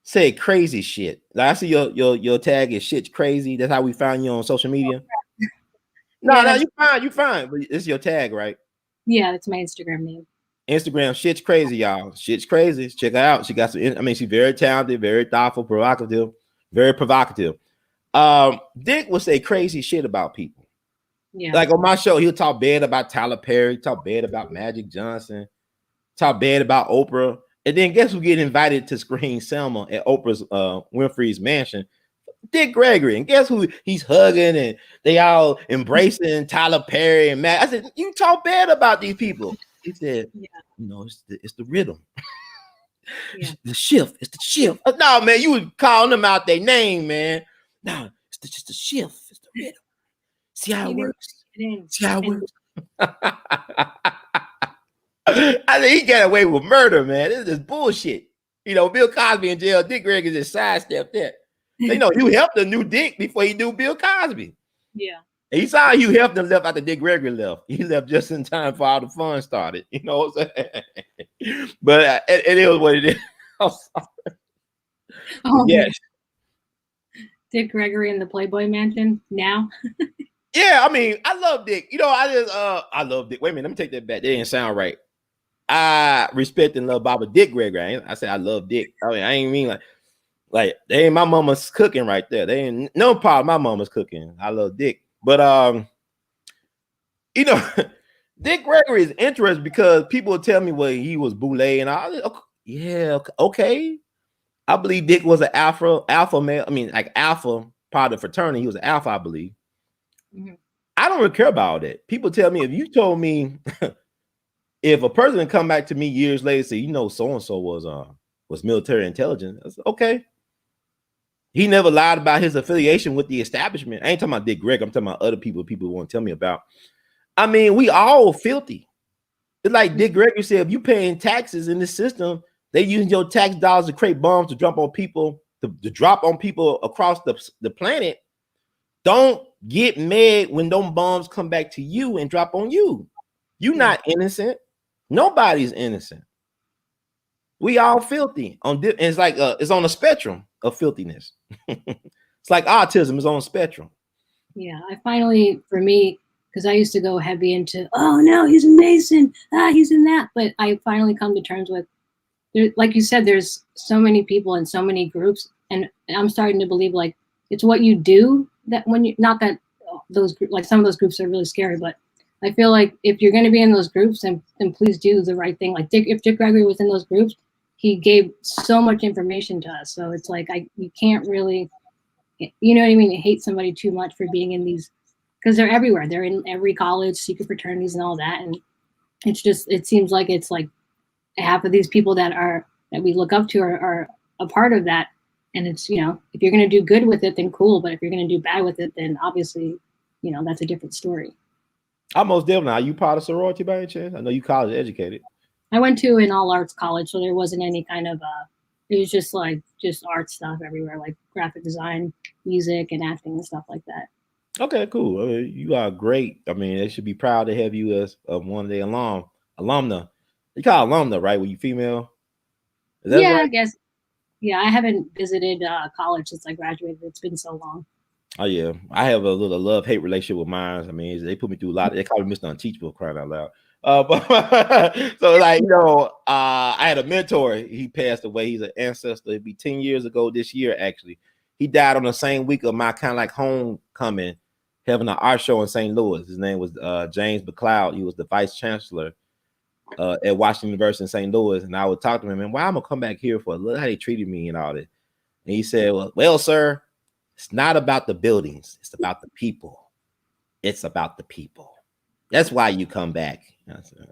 say crazy shit. Like I see your tag is shit's crazy. That's how we found you on social media. No, you fine. But it's your tag, right? Yeah, that's my Instagram name. Instagram, shit's crazy, y'all. Shit's crazy. Check her out. She got some. I mean, she's very talented, very thoughtful, provocative, very provocative. Dick will say crazy shit about people. Yeah. Like on my show, he'll talk bad about Tyler Perry, talk bad about Magic Johnson, talk bad about Oprah, and then guess who get invited to screen Selma at Oprah's Winfrey's mansion? Dick Gregory, and guess who he's hugging and they all embracing Tyler Perry and Matt. I said, you talk bad about these people. He said, you know, it's the rhythm. It's the shift. It's the shift. No, man, you was calling them out their name, man. No, it's just the shift. It's the rhythm. See how it works. See how it works. I think he got away with murder, man. This is bullshit. You know, Bill Cosby in jail. Dick Gregory just sidestepped that. You know, you helped the new Dick before he knew Bill Cosby. Yeah. And he saw you helped him left after Dick Gregory left. He left just in time for all the fun started. You know what I'm saying? But it is what it is. I'm sorry. Oh, yes. Dick Gregory in the Playboy Mansion now. Yeah, I mean, I love Dick. You know, I love Dick. Wait a minute, let me take that back. That didn't sound right. I respect and love Baba Dick Gregory. I said I love Dick. I mean, I ain't mean like they ain't my mama's cooking right there. They ain't no part of my mama's cooking. I love Dick. But you know, Dick Gregory is interesting because people will tell me, well, he was boule and all. Yeah, okay. I believe Dick was an alpha male. I mean, like alpha part of the fraternity. He was an alpha, I believe. Mm-hmm. I don't really care about that. People tell me, if you told me, if a person come back to me years later, say, you know, so and so was military intelligence. I said, okay. He never lied about his affiliation with the establishment. I ain't talking about Dick Gregory. I'm talking about other people want to tell me about. I mean, we all filthy. It's like Dick Gregory said, if you paying taxes in this system, they using your tax dollars to create bombs to drop on people, to drop on people across the planet. Don't get mad when those bombs come back to you and drop on you. You're not innocent. Nobody's innocent. We all filthy. And it's like it's on a spectrum of filthiness. It's like autism is on a spectrum. Yeah, I finally, for me, because I used to go heavy into, oh no, he's a Mason, he's in that. But I finally come to terms with, like you said, there's so many people and so many groups, and I'm starting to believe like it's what you do that when you, not that those like some of those groups are really scary, but I feel like if you're going to be in those groups, then please do the right thing. Like if Dick Gregory was in those groups, he gave so much information to us. So it's like you can't really, you know what I mean? You hate somebody too much for being in these, because they're everywhere. They're in every college, secret fraternities and all that. And it's just, it seems like it's like half of these people that we look up to are a part of that. And it's, you know, if you're going to do good with it, then cool. But if you're going to do bad with it, then obviously, you know, that's a different story. Almost definitely. Are you part of sorority by any chance? I know you college educated. I went to an all arts college, so there wasn't any kind of it was just art stuff everywhere, like graphic design, music, and acting and stuff like that. Okay, cool. I mean, you are great. I mean, they should be proud to have you as one of their alumna. You call alumna, right? When you female? Is that right? I guess. Yeah, I haven't visited college since I graduated. It's been so long. Oh yeah, I have a little love-hate relationship with mine. I mean, they put me through a lot. They call me Mr. Unteachable, crying out loud. But so like, you know, I had a mentor. He passed away. He's an ancestor. It'd be 10 years ago this year, actually. He died on the same week of my kind of like homecoming, having an art show in St. Louis. His name was James McLeod. He was the vice chancellor at Washington University in St. Louis, and I would talk to him, and why I'm gonna come back here for? Look how they treated me and all that. And he said, well, sir, it's not about the buildings, it's about the people. It's about the people. That's why you come back. I said,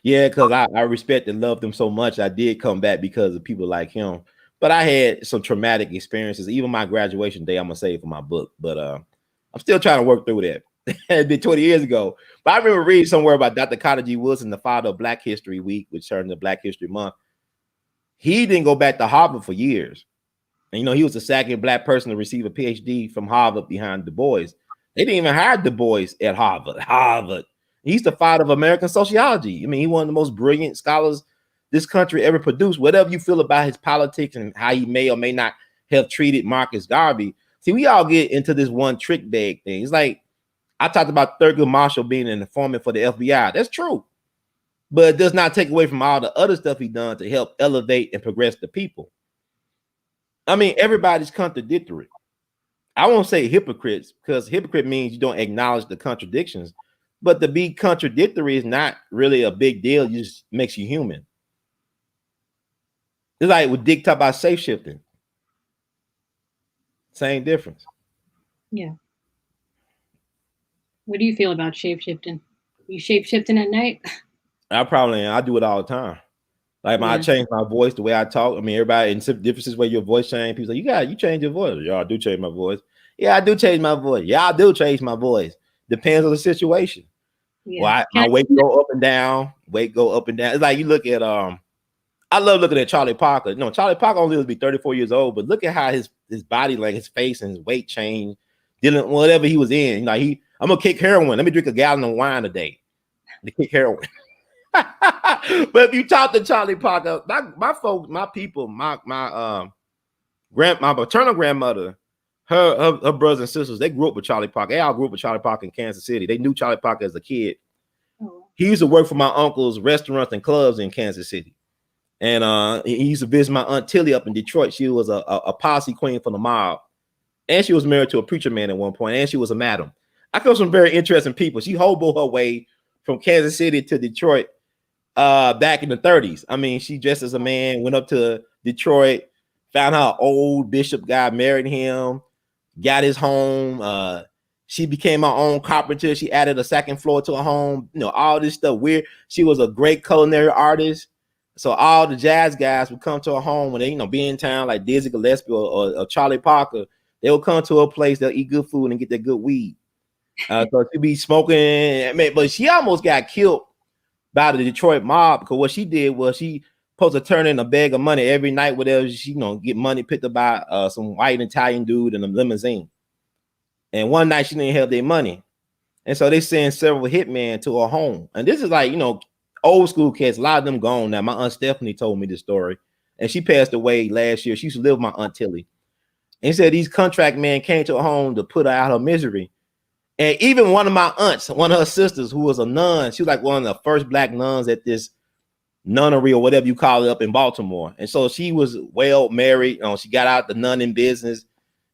yeah, because I respect and love them so much. I did come back because of people like him. But I had some traumatic experiences. Even my graduation day, I'm gonna save for my book. But I'm still trying to work through that. It been 20 years ago. But I remember reading somewhere about Dr. Carter G. Woodson, the father of Black History Week, which turned to Black History Month. He didn't go back to Harvard for years. And you know, he was the second Black person to receive a PhD from Harvard behind Du Bois. They didn't even hire Du Bois at Harvard. He's the father of American sociology. I mean, he's one of the most brilliant scholars this country ever produced. Whatever you feel about his politics and how he may or may not have treated Marcus Garvey. See, we all get into this one trick bag thing. It's like, I talked about Thurgood Marshall being an informant for the FBI. That's true. But it does not take away from all the other stuff he done to help elevate and progress the people. I mean, everybody's contradictory. I won't say hypocrites, because hypocrite means you don't acknowledge the contradictions. But to be contradictory is not really a big deal. It just makes you human. It's like with Dick talk about safe shifting. Same difference. Yeah. What do you feel about shape shifting? You shape shifting at night? I do it all the time. Like I change my voice, the way I talk. I mean, everybody in differences where your voice change. People say, you change your voice. Yeah, I do change my voice. Yeah, I do change my voice. Yeah, I do change my voice. Depends on the situation. Yeah. Well, my weight go up and down. Weight go up and down. It's like you look at I love looking at Charlie Parker. You know, Charlie Parker only lives to be 34 years old, but look at how his body, like his face and his weight changed, dealing whatever he was in. You know, I'm gonna kick heroin. Let me drink a gallon of wine a day to kick heroin. But if you talk to Charlie Parker, my folks, my people, my maternal grandmother, her brothers and sisters, they grew up with Charlie Parker. They all grew up with Charlie Parker in Kansas City. They knew Charlie Parker as a kid. Oh. He used to work for my uncle's restaurants and clubs in Kansas City. And he used to visit my Aunt Tilly up in Detroit. She was a posse queen for the mob. And she was married to a preacher man at one point. And she was a madam. I come from very interesting people. She hoboed her way from Kansas City to Detroit back in the 30s. I mean, she dressed as a man, went up to Detroit, found her an old bishop guy, married him, got his home. She became her own carpenter. She added a second floor to her home. You know, all this stuff weird. She was a great culinary artist. So all the jazz guys would come to her home when they, you know, be in town, like Dizzy Gillespie or Charlie Parker. They would come to a place, they'll eat good food and get that good weed. So she'd be smoking, but she almost got killed by the Detroit mob, because what she did was she supposed to turn in a bag of money every night, whatever she, you know, get money picked up by some white Italian dude in a limousine. And one night she didn't have their money. And so they sent several hitmen to her home. And this is like, you know, old school cats, a lot of them gone now. My Aunt Stephanie told me this story, and she passed away last year. She used to live with my Aunt Tilly. And he said these contract men came to her home to put her out of her misery. And even one of my aunts, one of her sisters, who was a nun, she was like one of the first Black nuns at this nunnery or whatever you call it up in Baltimore. And so she was well married. You know, she got out the nunning business,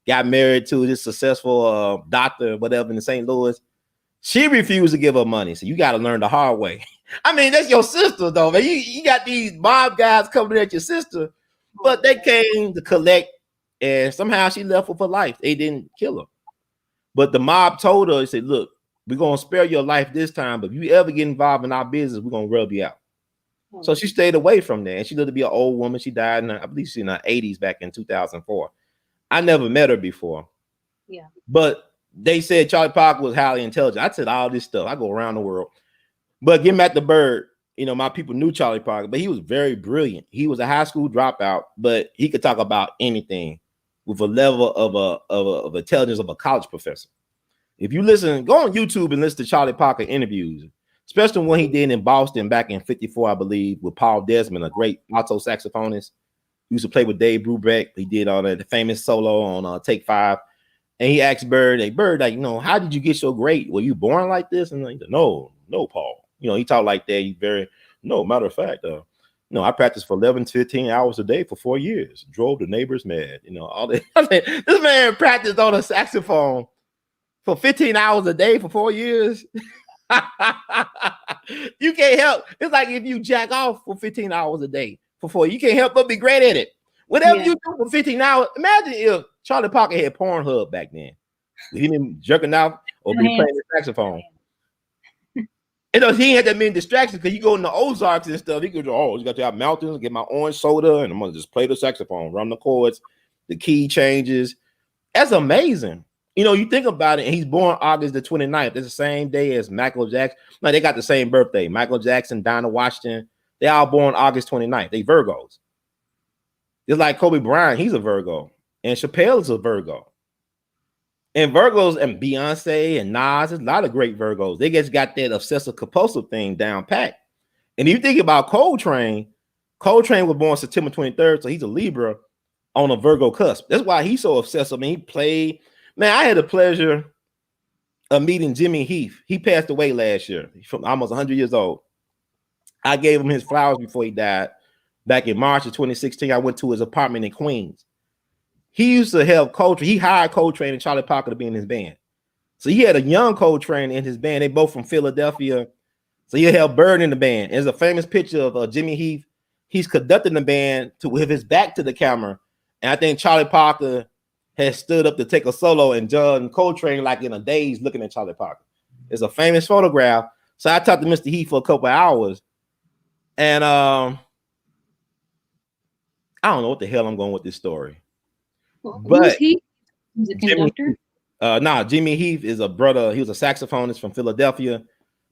got married to this successful doctor, whatever, in St. Louis. She refused to give her money. So you got to learn the hard way. I mean, that's your sister, though, man. You got these mob guys coming at your sister, but they came to collect, and somehow she left for life. They didn't kill her. But the mob told her, he said, look, we're going to spare your life this time, but if you ever get involved in our business, we're going to rub you out. So she stayed away from there, and she lived to be an old woman. She died in, I believe she's in her 80s back in 2004. I never met her before. Yeah. But they said Charlie Parker was highly intelligent. I said all this stuff. I go around the world. But getting back to Bird, you know, my people knew Charlie Parker, but he was very brilliant. He was a high school dropout, but he could talk about anything with a level of intelligence of a college professor. If you listen, go on YouTube and listen to Charlie Parker interviews, especially when he did in Boston back in '54, I believe, with Paul Desmond, a great alto saxophonist. He used to play with Dave Brubeck. He did all the famous solo on Take 5. And he asked Bird, hey, Bird, like, you know, how did you get so great? Were you born like this? And like, no, Paul. You know, he talked like that. He matter of fact, no, I practiced for 11 to 15 hours a day for 4 years. Drove the neighbors mad. You know, all that. I mean, this man practiced on a saxophone for 15 hours a day for 4 years. You can't help. It's like if you jack off for 15 hours a day for 4, you can't help but be great at it. Whatever you do for 15 hours, imagine if Charlie Parker had Pornhub back then. He been jerking off or be playing the saxophone. You know, he had that many distractions because you go in the Ozarks and stuff. He goes, oh, you got to have mountains, get my orange soda, and I'm gonna just play the saxophone, run the chords, the key changes. That's amazing. You know, you think about it, and he's born August the 29th. It's the same day as Michael Jackson. Like, they got the same birthday. Michael Jackson, Donna Washington, they all born August 29th. They Virgos. It's like Kobe Bryant, he's a Virgo. And Chappelle is a Virgo. And Virgos and Beyonce and Nas, there's a lot of great Virgos. They just got that obsessive compulsive thing down pat. And if you think about Coltrane was born September 23rd, so he's a Libra on a Virgo cusp. That's why he's so obsessive. I mean, he played. Man, I had the pleasure of meeting Jimmy Heath. He passed away last year. He's from almost 100 years old. I gave him his flowers before he died. Back in March of 2016, I went to his apartment in Queens. He used to help Coltrane. He hired Coltrane and Charlie Parker to be in his band. So he had a young Coltrane in his band. They both from Philadelphia. So he held Bird in the band. There's a famous picture of Jimmy Heath. He's conducting the band with his back to the camera. And I think Charlie Parker has stood up to take a solo, and John Coltrane like in a daze looking at Charlie Parker. It's a famous photograph. So I talked to Mr. Heath for a couple of hours. And I don't know what the hell I'm going with this story. But who's he? He's a conductor? Jimmy Heath is a brother. He was a saxophonist from Philadelphia,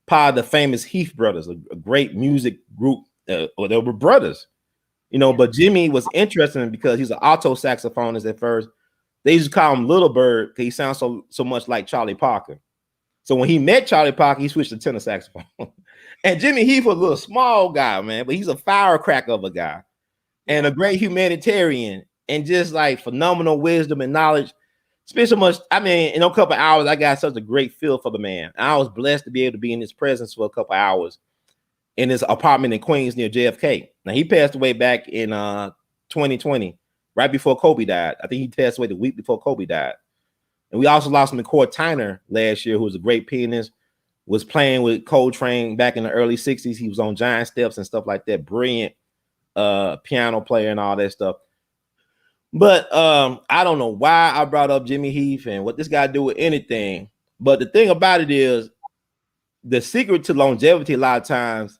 part of the famous Heath brothers, a great music group. They were brothers, you know. But Jimmy was interesting because he's an alto saxophonist at first. They used to call him Little Bird because he sounds so much like Charlie Parker. So when he met Charlie Parker, he switched to tenor saxophone. And Jimmy Heath was a little small guy, man, but he's a firecracker of a guy and a great humanitarian. And just like phenomenal wisdom and knowledge. Spent so much. I mean, in a couple of hours, I got such a great feel for the man. I was blessed to be able to be in his presence for a couple of hours in his apartment in Queens near JFK. Now, he passed away back in 2020, right before Kobe died. I think he passed away the week before Kobe died. And we also lost McCoy Tyner last year, who was a great pianist, was playing with Coltrane back in the early 60s. He was on Giant Steps and stuff like that. Brilliant piano player and all that stuff. But I don't know why I brought up Jimmy Heath and what this guy do with anything. But the thing about it is, the secret to longevity a lot of times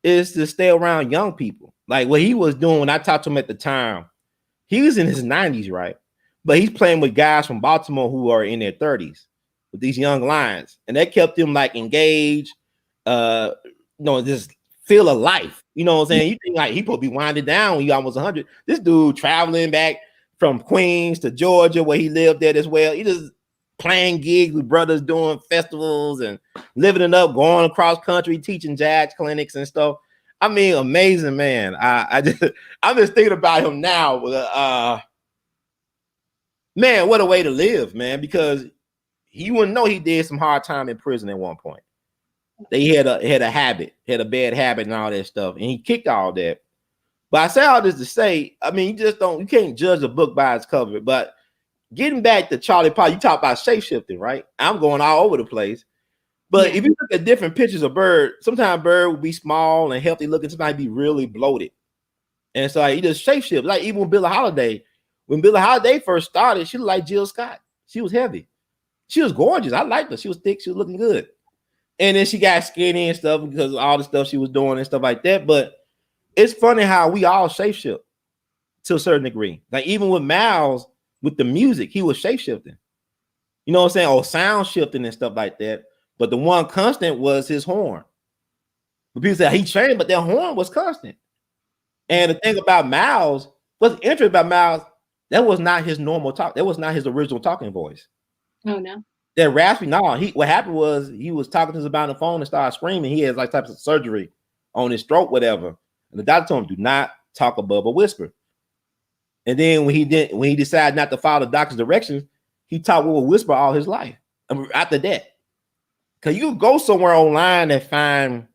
is to stay around young people. Like what he was doing when I talked to him at the time, he was in his 90s, right? But he's playing with guys from Baltimore who are in their 30s with these young lions. And that kept him like engaged, just feel of life. You know what I'm saying? You think like he probably be winding down when you almost 100. This dude traveling back from Queens to Georgia where he lived at as well. He just playing gigs with brothers, doing festivals and living it up, going across country, teaching jazz clinics and stuff. I mean, amazing, man. I'm just thinking about him now. Man, what a way to live, man, because you wouldn't know he did some hard time in prison at one point. They had a bad habit and all that stuff, and he kicked all that. But I say all this to say, I mean, you can't judge a book by its cover. But getting back to Charlie Parker, you talk about shape-shifting, right? I'm going all over the place. But if you look at different pictures of Bird, sometimes Bird will be small and healthy looking, sometimes be really bloated. And so he just shape-shift. Like even with Billie Holiday, when Billie Holiday first started, she looked like Jill Scott. She was heavy. She was gorgeous. I liked her. She was thick. She was looking good. And then she got skinny and stuff because of all the stuff she was doing and stuff like that. But it's funny how we all shape-shift to a certain degree. Like even with Miles, with the music, he was shape-shifting. You know what I'm saying? Or sound shifting and stuff like that. But the one constant was his horn. But people say he changed, but that horn was constant. And the thing about Miles, what's interesting about Miles, that was not his normal talk. That was not his original talking voice. Oh, no. That raspy, what happened was he was talking to us about the phone and started screaming. He has like types of surgery on his throat, whatever. And the doctor told him, do not talk above a whisper. And then when he decided not to follow the doctor's directions, he talked with a whisper all his life. After that. Because you go somewhere online and find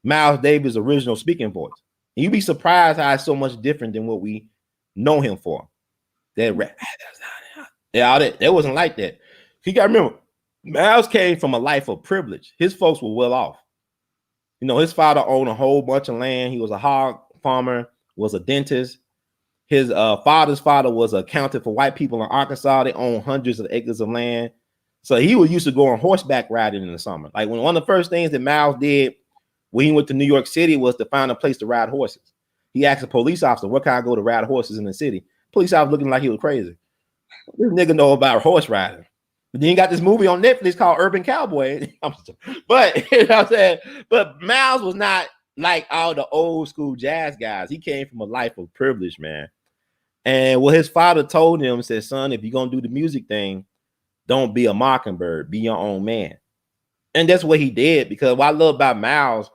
Miles Davis' original speaking voice. And you'd be surprised how it's so much different than what we know him for. That wasn't like that. You got to remember, Miles came from a life of privilege. His folks were well off. You know, his father owned a whole bunch of land. He was a hog farmer, was a dentist. His father's father was an accountant for white people in Arkansas. They owned hundreds of acres of land. So he was used to going horseback riding in the summer. Like when one of the first things that Miles did when he went to New York City was to find a place to ride horses. He asked a police officer, "Where can I go to ride horses in the city?" Police officer looking like he was crazy. This nigga know about horse riding. But then you got this movie on Netflix called Urban Cowboy. But you know what I'm saying? But Miles was not like all the old school jazz guys. He came from a life of privilege, man. And what his father told him, said, "Son, if you're gonna do the music thing, don't be a mockingbird, be your own man." And that's what he did. Because what I love about Miles,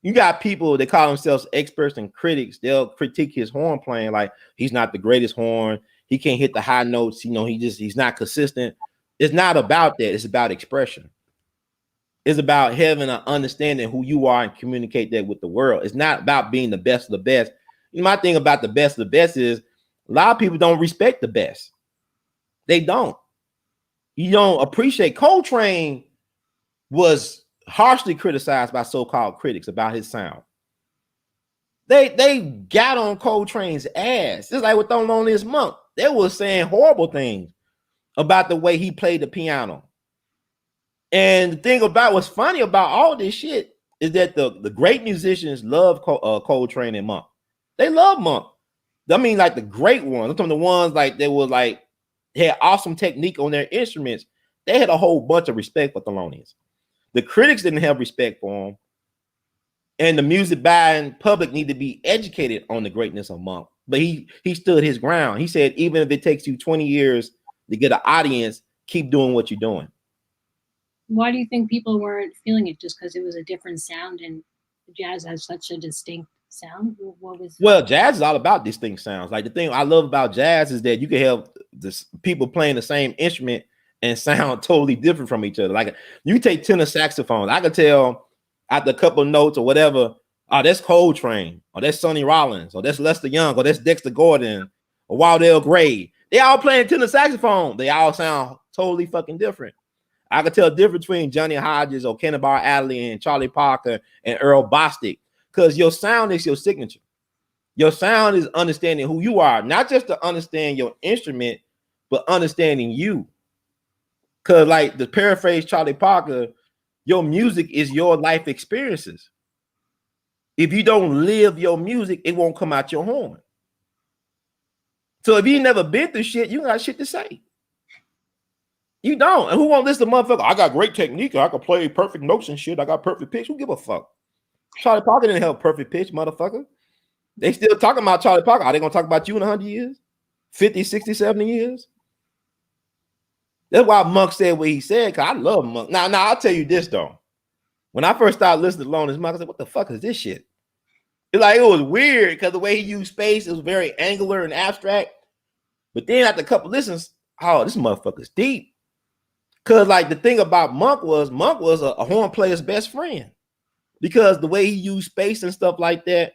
you got people that call themselves experts and critics. They'll critique his horn playing, like he's not the greatest horn. He can't hit the high notes. You know, he's not consistent. It's not about that. It's about expression. It's about having an understanding who you are and communicate that with the world. It's not about being the best of the best. You know, my thing about the best of the best is a lot of people don't respect the best. They don't. You don't appreciate. Coltrane was harshly criticized by so-called critics about his sound. They got on Coltrane's ass. It's like with Don't Loneliest Monk. They were saying horrible things about the way he played the piano. And the thing about what's funny about all this shit is that the great musicians love Coltrane and Monk. They love Monk. I mean, like the great ones. I'm talking the ones like they were like had awesome technique on their instruments. They had a whole bunch of respect for Thelonious. The critics didn't have respect for him. And the music buying public need to be educated on the greatness of Monk. But he stood his ground. He said, even if it takes you 20 years to get an audience, keep doing what you're doing. Why do you think people weren't feeling it? Just because it was a different sound and jazz has such a distinct sound? What was? Well, jazz is all about distinct sounds. Like the thing I love about jazz is that you can have this people playing the same instrument and sound totally different from each other. Like you take tenor saxophones, I could tell after a couple of notes or whatever, oh, that's Coltrane, or that's Sonny Rollins, or that's Lester Young, or that's Dexter Gordon, or Wardell Gray. They all playing tenor saxophone. They all sound totally fucking different. I could tell the difference between Johnny Hodges or Cannonball Adderley and Charlie Parker and Earl Bostic, because your sound is your signature. Your sound is understanding who you are, not just to understand your instrument, but understanding you. Because like to paraphrase Charlie Parker, your music is your life experiences. If you don't live your music, it won't come out your horn. So if you never been through shit, you got shit to say. You don't. And who won't listen to motherfucker? I got great technique. I can play perfect notes and shit. I got perfect pitch. Who give a fuck? Charlie Parker didn't have perfect pitch, motherfucker. They still talking about Charlie Parker. Are they going to talk about you in 100 years? 50, 60, 70 years? That's why Monk said what he said, because I love Monk. Now, I'll tell you this, though. When I first started listening to Thelonious Monk, I said, what the fuck is this shit? It was weird because the way he used space, it was very angular and abstract. But then after a couple listens, oh, this motherfucker's deep. Because like the thing about Monk was a horn player's best friend. Because the way he used space and stuff like that,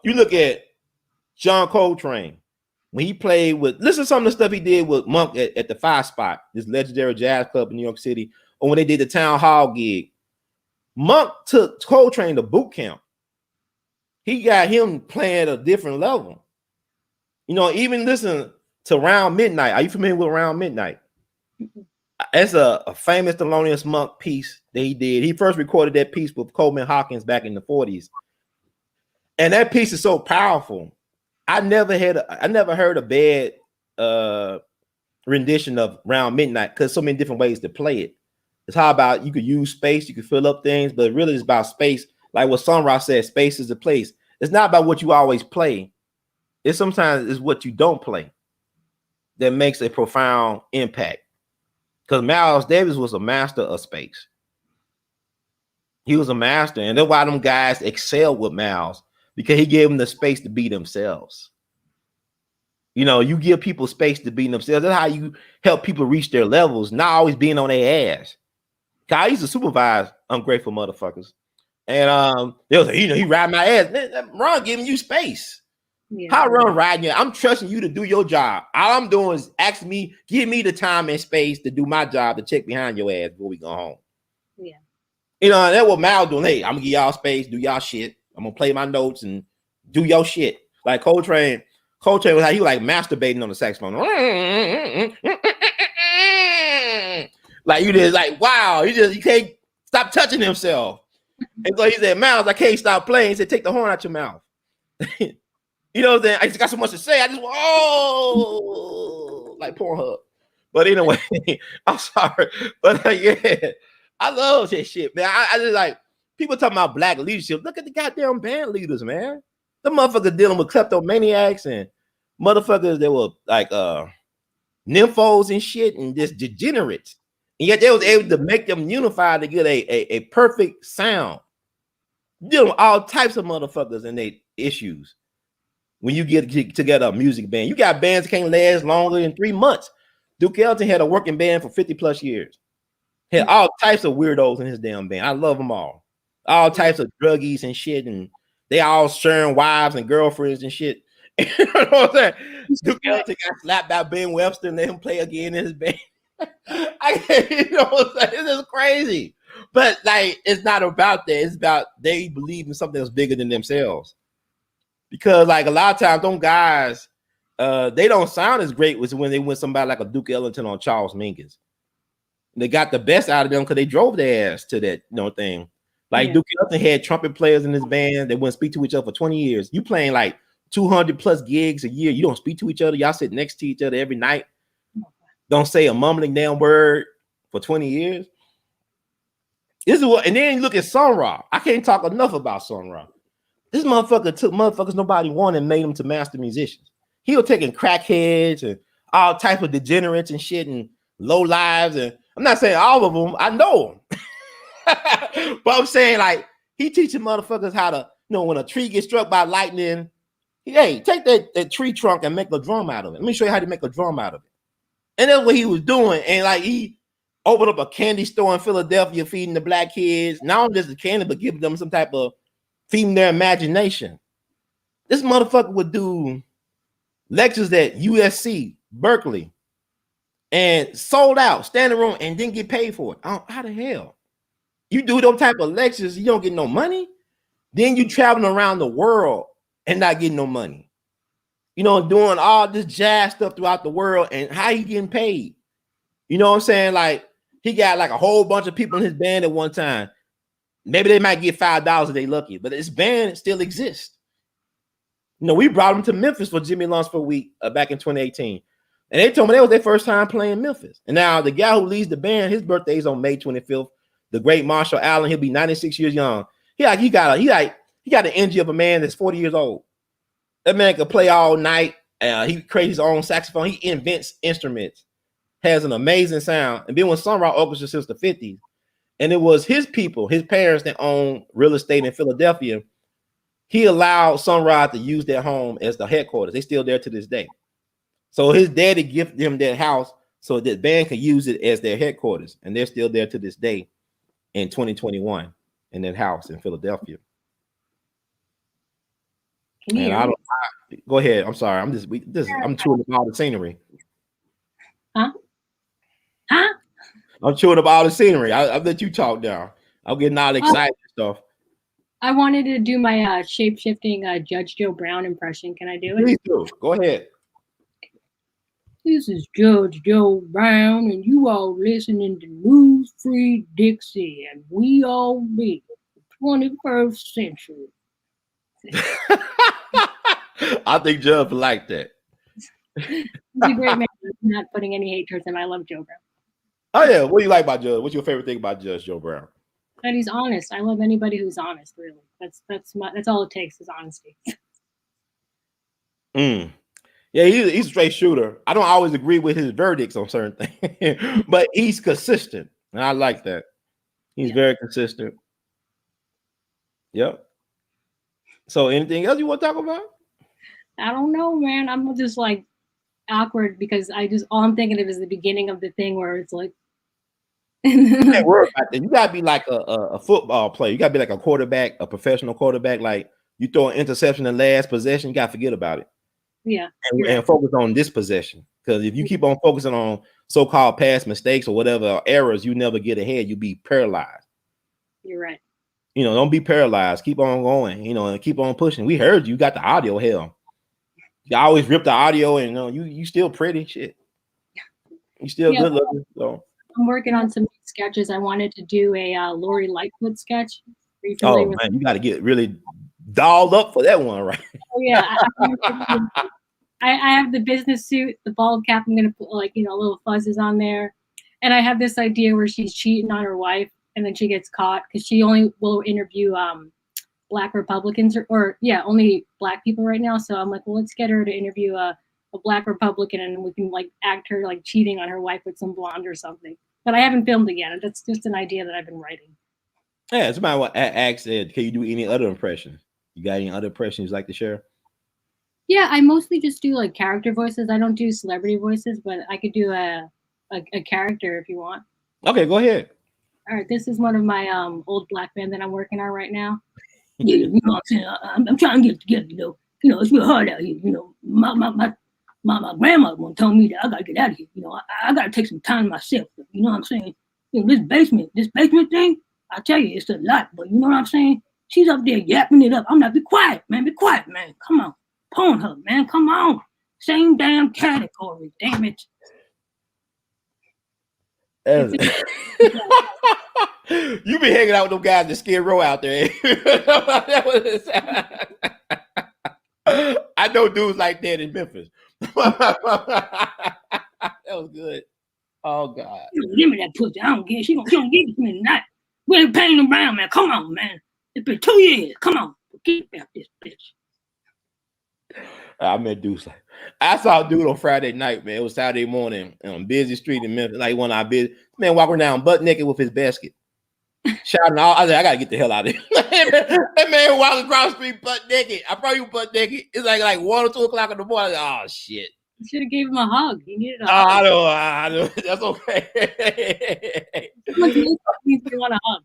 you look at John Coltrane, when he played with, listen to some of the stuff he did with Monk at the 5 Spot, this legendary jazz club in New York City, or when they did the Town Hall gig. Monk took Coltrane to boot camp. He got him playing at a different level. You know, even listen to Around Midnight. Are you familiar with Around Midnight? It's a famous Thelonious Monk piece that he did. He first recorded that piece with Coleman Hawkins back in the 40s. And that piece is so powerful. I never heard a bad rendition of Around Midnight because so many different ways to play it. It's how about you could use space, you could fill up things, but really it's about space. Like what Sun Ra said, space is a place. It's not about what you always play. It's sometimes it's what you don't play that makes a profound impact. Because Miles Davis was a master of space. He was a master, and that's why them guys excelled with Miles, because he gave them the space to be themselves. You know, you give people space to be themselves. That's how you help people reach their levels, not always being on their ass. I used to supervise ungrateful motherfuckers. And they was like, he ride my ass. Man, Ron giving you space. Yeah. How I run riding you? I'm trusting you to do your job. All I'm doing is give me the time and space to do my job to check behind your ass before we go home. Yeah. You know, and that's what Mal doing. Hey, I'm gonna give y'all space, do y'all shit. I'm gonna play my notes and do your shit. Like Coltrane was how he was like masturbating on the saxophone. Like you just like, wow, you can't stop touching himself. And so he said, Miles, I can't stop playing. He said, take the horn out your mouth. You know what I'm saying? I just got so much to say. I just like Pornhub. But anyway, I'm sorry. But yeah, I love that shit, man. I just like people talking about black leadership. Look at the goddamn band leaders, man. The motherfuckers dealing with kleptomaniacs and motherfuckers that were like nymphos and shit and just degenerates. And yet they was able to make them unify to get a perfect sound. Dealing with all types of motherfuckers and their issues. When you get together a music band, you got bands that can't last longer than 3 months. Duke Ellington had a working band for 50 plus years. Had all types of weirdos in his damn band. I love them all. All types of druggies and shit, and they all sharing wives and girlfriends and shit. You know what I'm saying? Duke Ellington got slapped by Ben Webster and let him play again in his band. You know what I'm saying? This is crazy. But like, it's not about that. It's about they believe in something that's bigger than themselves. Because like a lot of times, them guys, they don't sound as great as when they went somebody like a Duke Ellington or Charles Mingus. They got the best out of them because they drove their ass to that thing. Like Duke Ellington had trumpet players in his band. They wouldn't speak to each other for 20 years. You playing like 200 plus gigs a year. You don't speak to each other. Y'all sit next to each other every night. Don't say a mumbling damn word for 20 years. This is what, and then you look at Sun Ra. I can't talk enough about Sun Ra. This motherfucker took motherfuckers nobody wanted and made them to master musicians. He was taking crackheads and all type of degenerates and shit and low lives. And I'm not saying all of them. I know them. But I'm saying like he teaching motherfuckers how to, when a tree gets struck by lightning, hey, take that tree trunk and make a drum out of it. Let me show you how to make a drum out of it. And that's what he was doing. And like he opened up a candy store in Philadelphia feeding the black kids. Not only just the candy, but giving them some type of feeding their imagination. This motherfucker would do lectures at USC, Berkeley, and sold out, standing room, and didn't get paid for it. How the hell? You do those type of lectures, you don't get no money. Then you traveling around the world and not getting no money. Doing all this jazz stuff throughout the world, and how you getting paid? You know what I'm saying? Like he got like a whole bunch of people in his band at one time. Maybe they might get $5 if they lucky, but his band still exists. We brought him to Memphis for Jimmy Lunch for a week back in 2018. And they told me that was their first time playing Memphis. And now the guy who leads the band, his birthday is on May 25th. The great Marshall Allen, he'll be 96 years young. He got the energy of a man that's 40 years old. That man can play all night. He creates his own saxophone. He invents instruments. Has an amazing sound. And been with Sun Ra Orchestra since the 50s. And it was his people, his parents that own real estate in Philadelphia. He allowed Sun Ra to use their home as the headquarters. They're still there to this day. So his daddy gifted them that house so that band could use it as their headquarters. And they're still there to this day in 2021 in that house in Philadelphia. Go ahead. I'm sorry. I'm chewing up all the scenery. Huh? I'm chewing up all the scenery. I'll let you talk now. I'm getting all excited and stuff. I wanted to do my shape-shifting Judge Joe Brown impression. Can I do it? Please do. Go ahead. This is Judge Joe Brown, and you all listening to News Free Dixie, and we all be the 21st century. I think Judge would like that. He's a great man. I'm not putting any hate towards him. I love Joe Brown. Oh yeah, what do you like about Judge? What's your favorite thing about Judge Joe Brown? That he's honest. I love anybody who's honest. Really, that's all it takes is honesty. Yeah, he's a straight shooter. I don't always agree with his verdicts on certain things, but he's consistent, and I like that. He's very consistent. Yep. So, anything else you want to talk about? I don't know, man. I'm just like awkward because all I'm thinking of is the beginning of the thing where it's like. You can't worry about that. You gotta be like a football player. You gotta be like a quarterback, a professional quarterback, like You throw an interception in the last possession, you gotta forget about it. Yeah. And focus on this possession. Because if you keep on focusing on so-called past mistakes or whatever errors, you never get ahead. You be paralyzed. You're right. You know, don't be paralyzed. Keep on going, you know, and keep on pushing. We heard you got the audio. Hell, you always rip the audio, and you still pretty shit. You still good looking. So I'm working on some sketches. I wanted to do a Lori Lightfoot sketch. Are you oh familiar with man, you got to get really dolled up for that one, right? Oh yeah. I have the business suit, the bald cap. I'm gonna put like little fuzzes on there, and I have this idea where she's cheating on her wife, and then she gets caught because she only will interview Black Republicans or only Black people right now. So I'm like, well, let's get her to interview a Black Republican, and we can like act her like cheating on her wife with some blonde or something. But I haven't filmed it yet. That's just an idea that I've been writing. Yeah, somebody asked, can you do any other impressions? You got any other impressions you'd like to share? Yeah, I mostly just do like character voices. I don't do celebrity voices, but I could do a character if you want. Okay, go ahead. All right, this is one of my old Black men that I'm working on right now. Yeah, you know what I'm saying? I'm trying to get together, it's real hard out here. My grandma one told me that I gotta get out of here. I gotta take some time myself. You know what I'm saying? This basement thing, I tell you, it's a lot, but you know what I'm saying? She's up there yapping it up. I'm like, be quiet, man. Come on. Pornhub, man. Come on. Same damn category, damn it. You be hanging out with them guys in Skid Row out there. I know dudes like that in Memphis. That was good. Oh God. Give me that pussy. I don't care. She don't give it to me tonight. We ain't paying around, man. Come on, man. It's been 2 years. Come on. Forget about this bitch. I met dudes like I saw a dude on Friday night, man. It was Saturday morning on busy street in Memphis. Like one of our busy man walking down butt naked with his basket. Shouting all, I was like, I gotta get the hell out of here. That man walking across the street butt naked. I probably butt naked. It's like 1 or 2 o'clock in the morning. Oh shit. You should have gave him a hug. He needed a hug. I know. That's okay. You want a hug.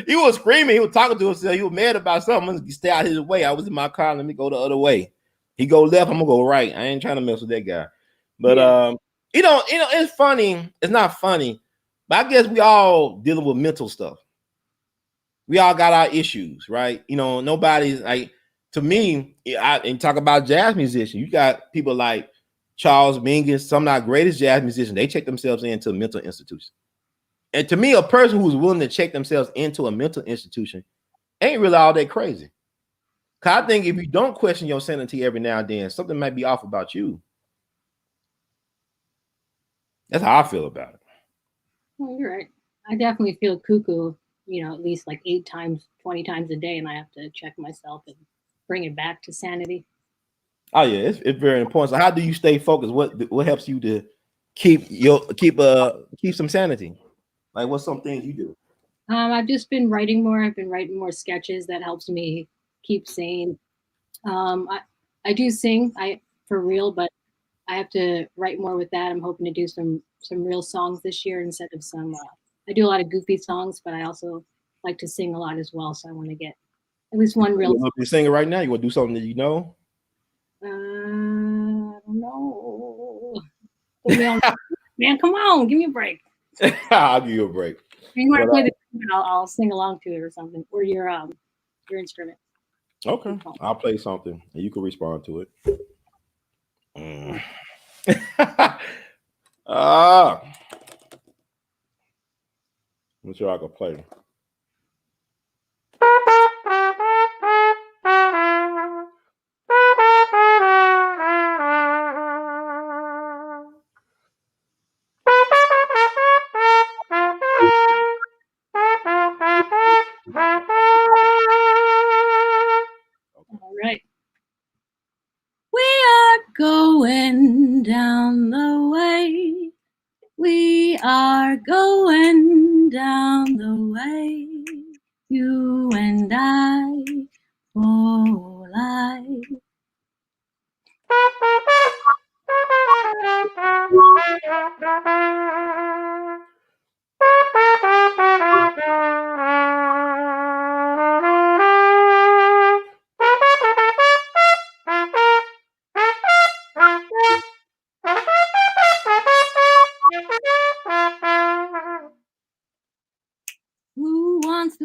He was screaming. He was talking to himself. He was mad about something. Stay out his way. I was in my car. Let me go the other way. He go left. I'm gonna go right. I ain't trying to mess with that guy. But it's funny. It's not funny. But I guess we all dealing with mental stuff. We all got our issues, right? Nobody's like, to me, and talk about jazz musicians. You got people like Charles Mingus, some of our greatest jazz musicians, they check themselves into a mental institution. And to me, a person who's willing to check themselves into a mental institution ain't really all that crazy. Because I think if you don't question your sanity every now and then, something might be off about you. That's how I feel about it. Well, you're right. I definitely feel cuckoo, at least like 8 times, 20 times a day, and I have to check myself and bring it back to sanity. Oh yeah, it's very important. So how do you stay focused? What helps you to keep some sanity? Like what's some things you do? I've just been writing more. I've been writing more sketches. That helps me keep sane. I do sing, for real, but I have to write more with that. I'm hoping to do some real songs this year instead of some. I do a lot of goofy songs, but I also like to sing a lot as well. So I want to get at least one real. You're singing right now. You want to do something that you know? I don't know. Man, come on, give me a break. I'll give you a break. If you want to play the instrument, I'll sing along to it or something, or your instrument. Okay, I'll play something and you can respond to it. I'm sure I can play. All right. We are going down the way. We are going down the way. You and I for life.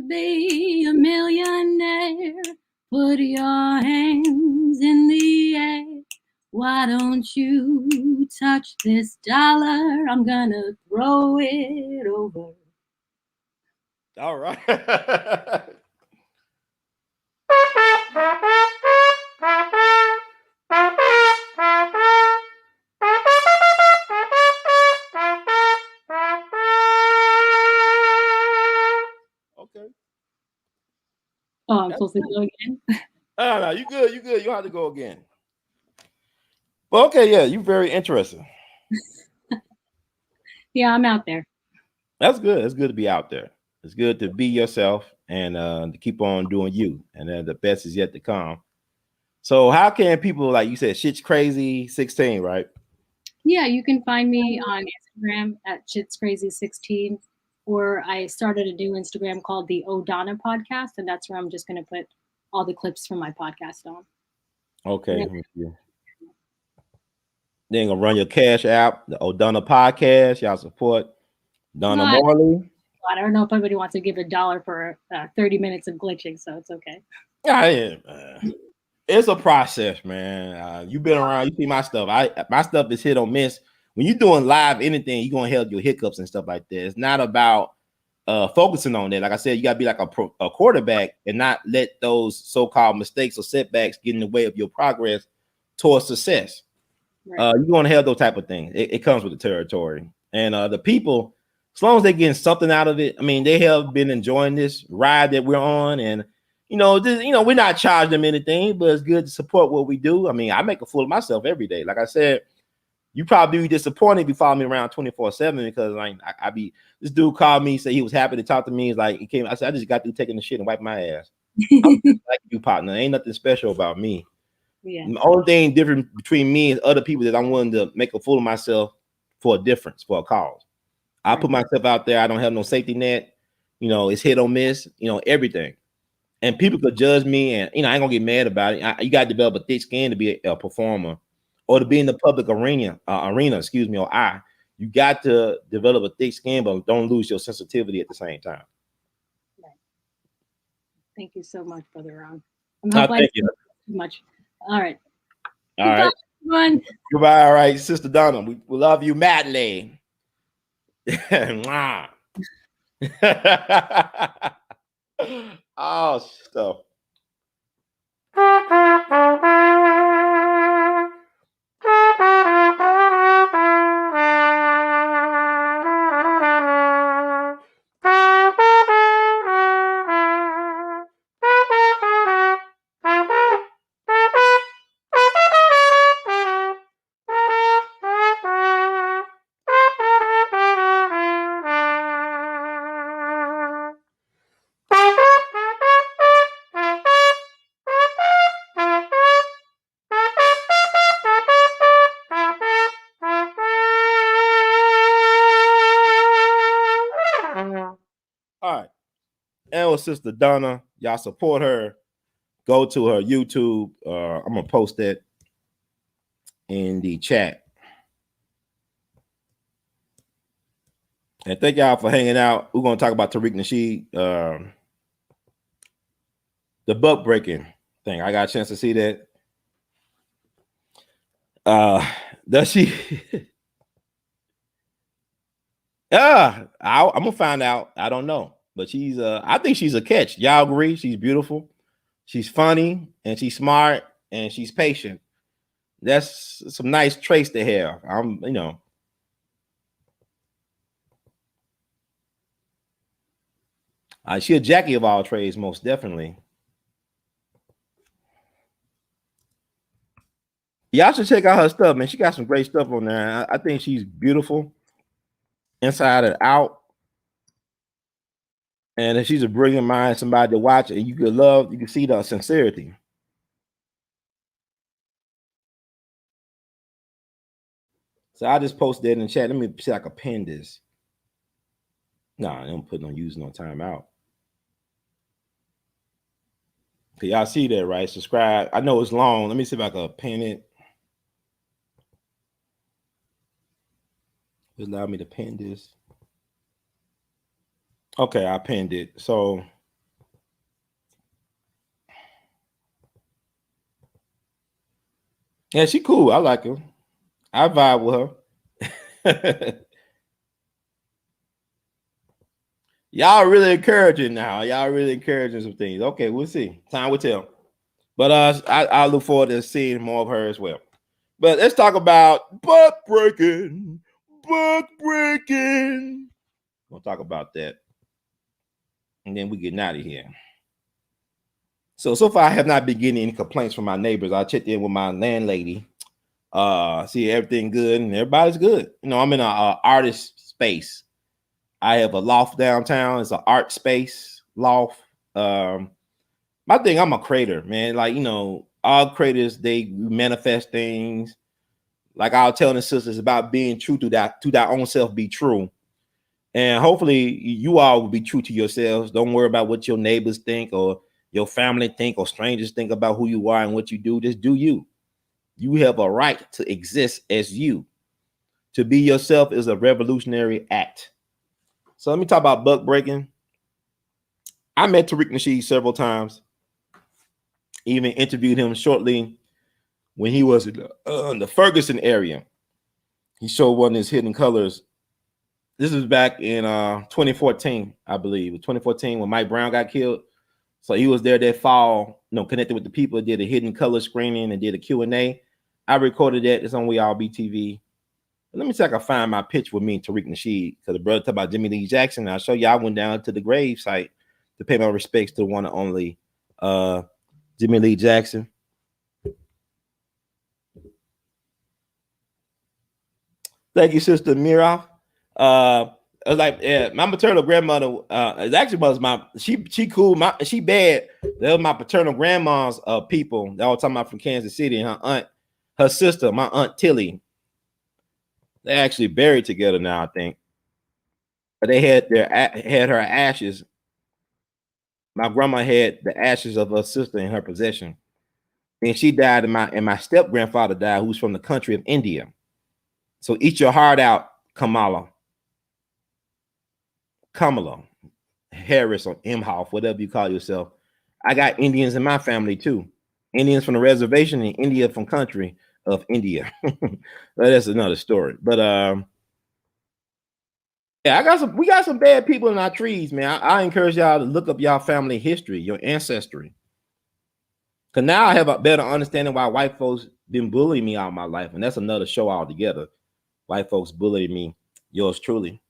be a millionaire? Put your hands in the air. Why don't you touch this dollar? I'm gonna throw it over. All right. Okay. Oh, I'm That's supposed to go again? no, you good. You good. You don't have to go again. Well, okay, yeah, you very interesting. Yeah, I'm out there. That's good. It's good to be out there. It's good to be yourself and to keep on doing you. And then the best is yet to come. So how can people, like you said, shit's crazy 16, right? Yeah, you can find me on Instagram at shitscrazy16, or I started a new Instagram called the Donna podcast, and that's where I'm just going to put all the clips from my podcast on. Okay. Yeah. Then gonna run your cash app, the O'Donna podcast. Y'all support Donna Morley. I don't know if anybody wants to give $1 for 30 minutes of glitching, so it's okay. It's a process, man. You've been around, you see my stuff. My stuff is hit or miss. When you're doing live anything, you're gonna have your hiccups and stuff like that. It's not about focusing on that. Like I said, you gotta be like a quarterback and not let those so-called mistakes or setbacks get in the way of your progress towards success. Right. You're gonna have those type of things. It comes with the territory. And the people, as long as they're getting something out of it, I mean, they have been enjoying this ride that we're on. And we're not charging them anything, but it's good to support what we do. I mean, I make a fool of myself every day. Like I said, you probably be disappointed if you follow me around 24/7 because I be this dude called me, said he was happy to talk to me. He's like, he came. I said, I just got through taking the shit and wipe my ass. I'm like you, partner. Ain't nothing special about me. Yeah. The only thing different between me and other people that I'm willing to make a fool of myself for a difference, for a cause. I put myself out there. I don't have no safety net. It's hit or miss. Everything. And people could judge me, and I ain't gonna get mad about it. You got to develop a thick skin to be a performer, or to be in the public arena. You got to develop a thick skin, but don't lose your sensitivity at the same time. Right. Thank you so much, Brother Ron. Thank you. Too much. All right. All right. Everyone. Goodbye. All right, Sister Donna. We love you madly. Oh, stuff. All right. And with Sister Donna, y'all support her. Go to her YouTube. I'm gonna post that in the chat. And thank y'all for hanging out. We're gonna talk about Tariq Nasheed, the buck breaking thing. I got a chance to see that. Does she? I'm gonna find out. I don't know, but she's I think she's a catch. Y'all agree? She's beautiful, she's funny, and she's smart, and she's patient. That's some nice traits to have. She a Jackie of all trades, most definitely. Y'all should check out her stuff, man. She got some great stuff on there. I think she's beautiful inside and out. And she's a brilliant mind, somebody to watch, and you can see the sincerity. So I just posted that in the chat. Let me see if I can pin this. No, I don't put no using no timeout. Okay, y'all see that, right? Subscribe. I know it's long. Let me see if I can pin it. Allow me to pin this. Okay, I pinned it. So Yeah, she cool. I like her. I vibe with her. Y'all really encouraging now. Y'all really encouraging some things. Okay, we'll see. Time will tell. But I look forward to seeing more of her as well. But let's talk about butt breaking. Butt breaking. We'll talk about that. And then we getting out of here. So far I have not been getting any complaints from my neighbors. I checked in with my landlady. See everything good and everybody's good. You know, I'm in a artist space. I have a loft downtown. It's an art space loft. My thing, I'm a creator, man. Like, you know, all creators, they manifest things. Like I was telling the sisters about being true to thy own self, be true. And hopefully you all will be true to yourselves. Don't worry about what your neighbors think or your family think or strangers think about who you are and what you do. Just do you. You have a right to exist as you. To be yourself is a revolutionary act. So let me talk about butt breaking. I met Tariq Nasheed several times. Even interviewed him shortly when he was in the Ferguson area. He showed one of his hidden colors. This was back in 2014, I believe. 2014 when Mike Brown got killed. So he was there that fall, you know, connected with the people, did a hidden color screening and did a Q&A. I recorded that. It's on We All Be TV. Let me see if I can find my pitch with me and Tariq Nasheed, because the brother talked about Jimmy Lee Jackson. I'll show you. I went down to the grave site to pay my respects to the one and only Jimmy Lee Jackson. Thank you, Sister Mira. I was like, yeah, my maternal grandmother it actually was my she cool, she bad. That was my paternal grandma's people that I was talking about from Kansas City, and her sister, my aunt Tilly. They actually buried together now, I think. But they had her ashes. My grandma had the ashes of her sister in her possession. And she died, and my step grandfather died, who's from the country of India. So eat your heart out, Kamala Harris, or Imhoff, whatever you call yourself. I got Indians in my family too. Indians from the reservation and India from country of India. That's another story. But yeah, we got some bad people in our trees, man. I encourage y'all to look up y'all family history, your ancestry. Cause now I have a better understanding why white folks been bullying me all my life. And that's another show altogether. White folks bullying me, yours truly.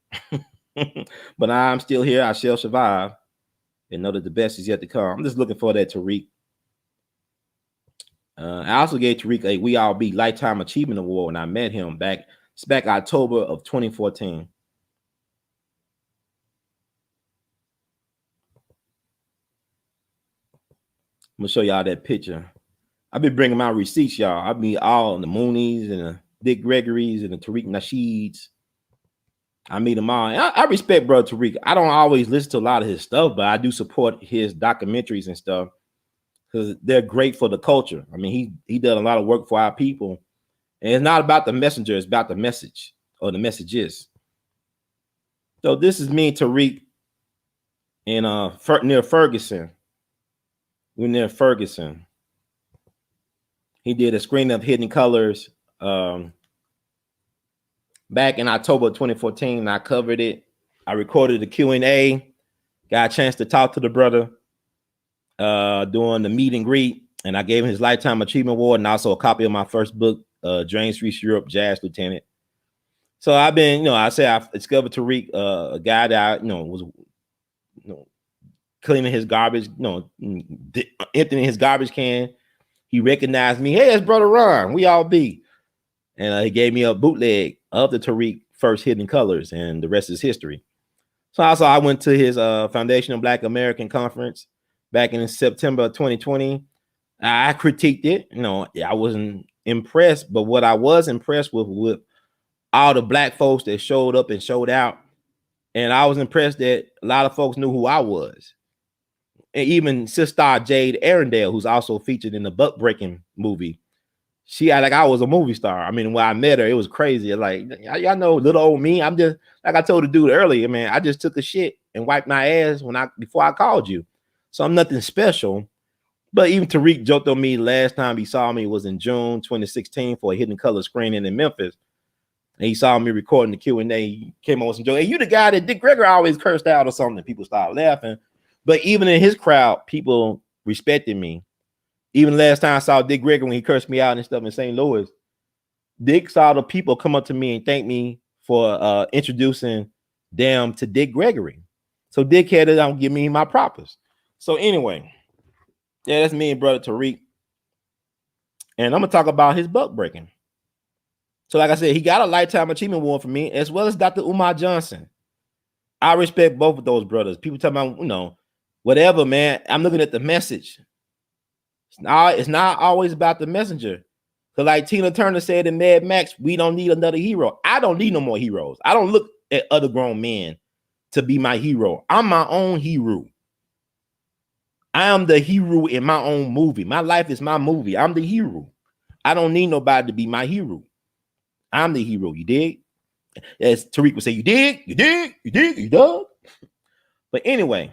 But I'm still here. I shall survive and know that the best is yet to come. I'm just looking for that Tariq. I also gave Tariq a We All Be Lifetime Achievement Award when I met him back October of 2014. I'm gonna show y'all that picture. I've been bringing my receipts, y'all. I be all in the Moonies and the Dick Gregory's and the Tariq Nasheeds. I meet them all. I respect Brother Tariq. I don't always listen to a lot of his stuff, but I do support his documentaries and stuff because they're great for the culture. I mean, he does a lot of work for our people. And it's not about the messenger, it's about the message or the messages. So this is me and Tariq in near Ferguson. We're near Ferguson. He did a screening of Hidden Colors back in October 2014. I covered it. I recorded the Q&A. Got a chance to talk to the brother during the meet and greet. And I gave him his Lifetime Achievement Award and also a copy of my first book, Drain Streets Europe, Jazz Lieutenant. So I've been, I discovered Tariq, a guy that was cleaning his garbage, emptying his garbage can. He recognized me. Hey, it's Brother Ron. We All Be. And he gave me a bootleg of the Tariq first Hidden Colors, and the rest is history. So also I went to his Foundation of Black American Conference back in September of 2020. I critiqued it. I wasn't impressed, but what I was impressed with all the black folks that showed up and showed out. And I was impressed that a lot of folks knew who I was. And even SiStar Jade Arendelle, who's also featured in the Butt Breaking movie, she had like I was a movie star. I mean, when I met her, it was crazy. Like, y'all know little old me. I'm just like I told the dude earlier, man. I just took a shit and wiped my ass before I called you. So I'm nothing special. But even Tariq joked on me last time he saw me was in June 2016 for a Hidden Color screening in Memphis. And he saw me recording the Q&A. He came on with some joke. Hey, you the guy that Dick Gregory always cursed out or something. People started laughing. But even in his crowd, people respected me. Even last time I saw Dick Gregory when he cursed me out and stuff in St. Louis, Dick saw the people come up to me and thank me for introducing them to Dick Gregory. So Dick had to give me my propers. So anyway, yeah, that's me and brother Tariq. And I'm going to talk about his buck breaking. So like I said, he got a Lifetime Achievement Award for me, as well as Dr. Umar Johnson. I respect both of those brothers. People talking about, you know, whatever, man. I'm looking at the message. It's not always about the messenger. Because like Tina Turner said in Mad Max, we don't need another hero. I don't need no more heroes. I don't look at other grown men to be my hero. I'm my own hero. I am the hero in my own movie. My life is my movie. I'm the hero. I don't need nobody to be my hero. I'm the hero. You dig? As Tariq would say, you dig? You dig? You dig? You dug? But anyway.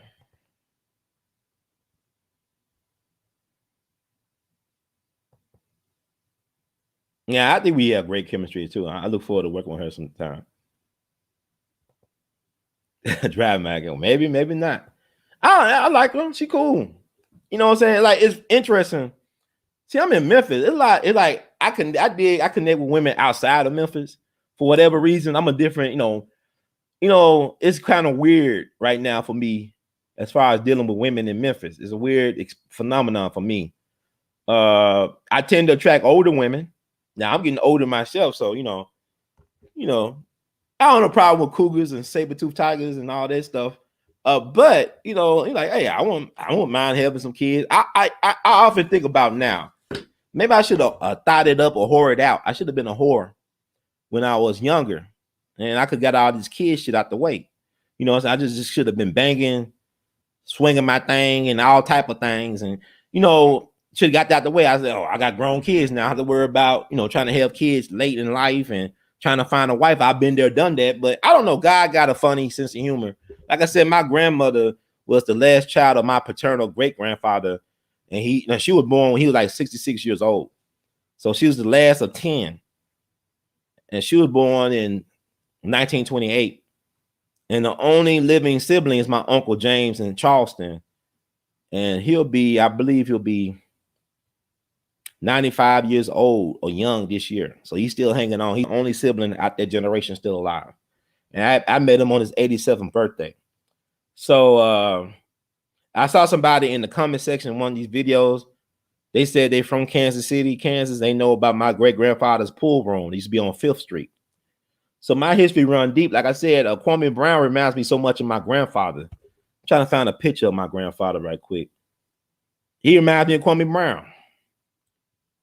Yeah, I think we have great chemistry too. I look forward to working with her sometime. Drive Maggie. Maybe, maybe not. I like her. She cool. You know what I'm saying? Like, it's interesting. See, I'm in Memphis. It's like I connect with women outside of Memphis for whatever reason. I'm a different, you know, it's kind of weird right now for me as far as dealing with women in Memphis. It's a weird phenomenon for me. I tend to attract older women. Now I'm getting older myself, so you know, I don't have a problem with cougars and saber-toothed tigers and all that stuff. But you know, like, hey, I won't mind having some kids. I often think about now. Maybe I should have thought it up or whore it out. I should have been a whore when I was younger, and I could get all this kid shit out the way. You know, so I just should have been banging, swinging my thing, and all type of things, and you know, should have got that out the way. I said, oh, I got grown kids now. I have to worry about, you know, trying to have kids late in life and trying to find a wife. I've been there, done that, but I don't know. God got a funny sense of humor. Like I said, my grandmother was the last child of my paternal great grandfather. And she was born when he was like 66 years old. So she was the last of 10. And she was born in 1928. And the only living sibling is my Uncle James in Charleston. And I believe he'll be 95 years old or young this year. So he's still hanging on. He's the only sibling out that generation still alive. And I met him on his 87th birthday. So I saw somebody in the comment section in one of these videos. They said they're from Kansas City, Kansas. They know about my great-grandfather's pool room. It used to be on 5th Street. So my history run deep. Like I said, Kwame Brown reminds me so much of my grandfather. I'm trying to find a picture of my grandfather right quick. He reminds me of Kwame Brown.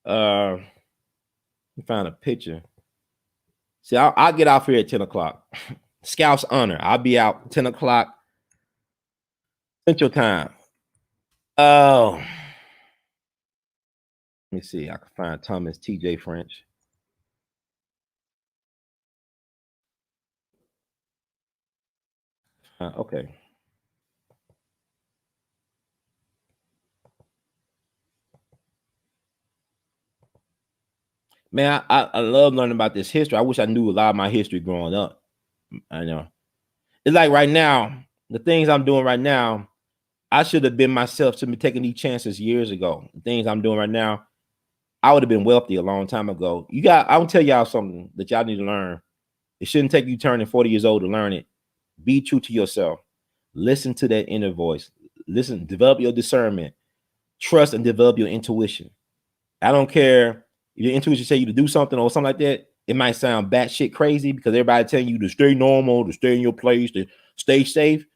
Let me find a picture. See, I'll get off here at 10 o'clock. Scouts honor. I'll be out 10 o'clock Central Time. Oh, let me see. I can find Thomas TJ French. Okay. Man, I love learning about this history. I wish I knew a lot of my history growing up. I know. It's like right now, the things I'm doing right now, I should have been myself to be taking these chances years ago. The things I'm doing right now, I would have been wealthy a long time ago. I will tell y'all something that y'all need to learn. It shouldn't take you turning 40 years old to learn it. Be true to yourself. Listen to that inner voice. Listen, develop your discernment. Trust and develop your intuition. I don't care if your intuition say you to do something or something like that. It might sound batshit crazy because everybody telling you to stay normal, to stay in your place, to stay safe.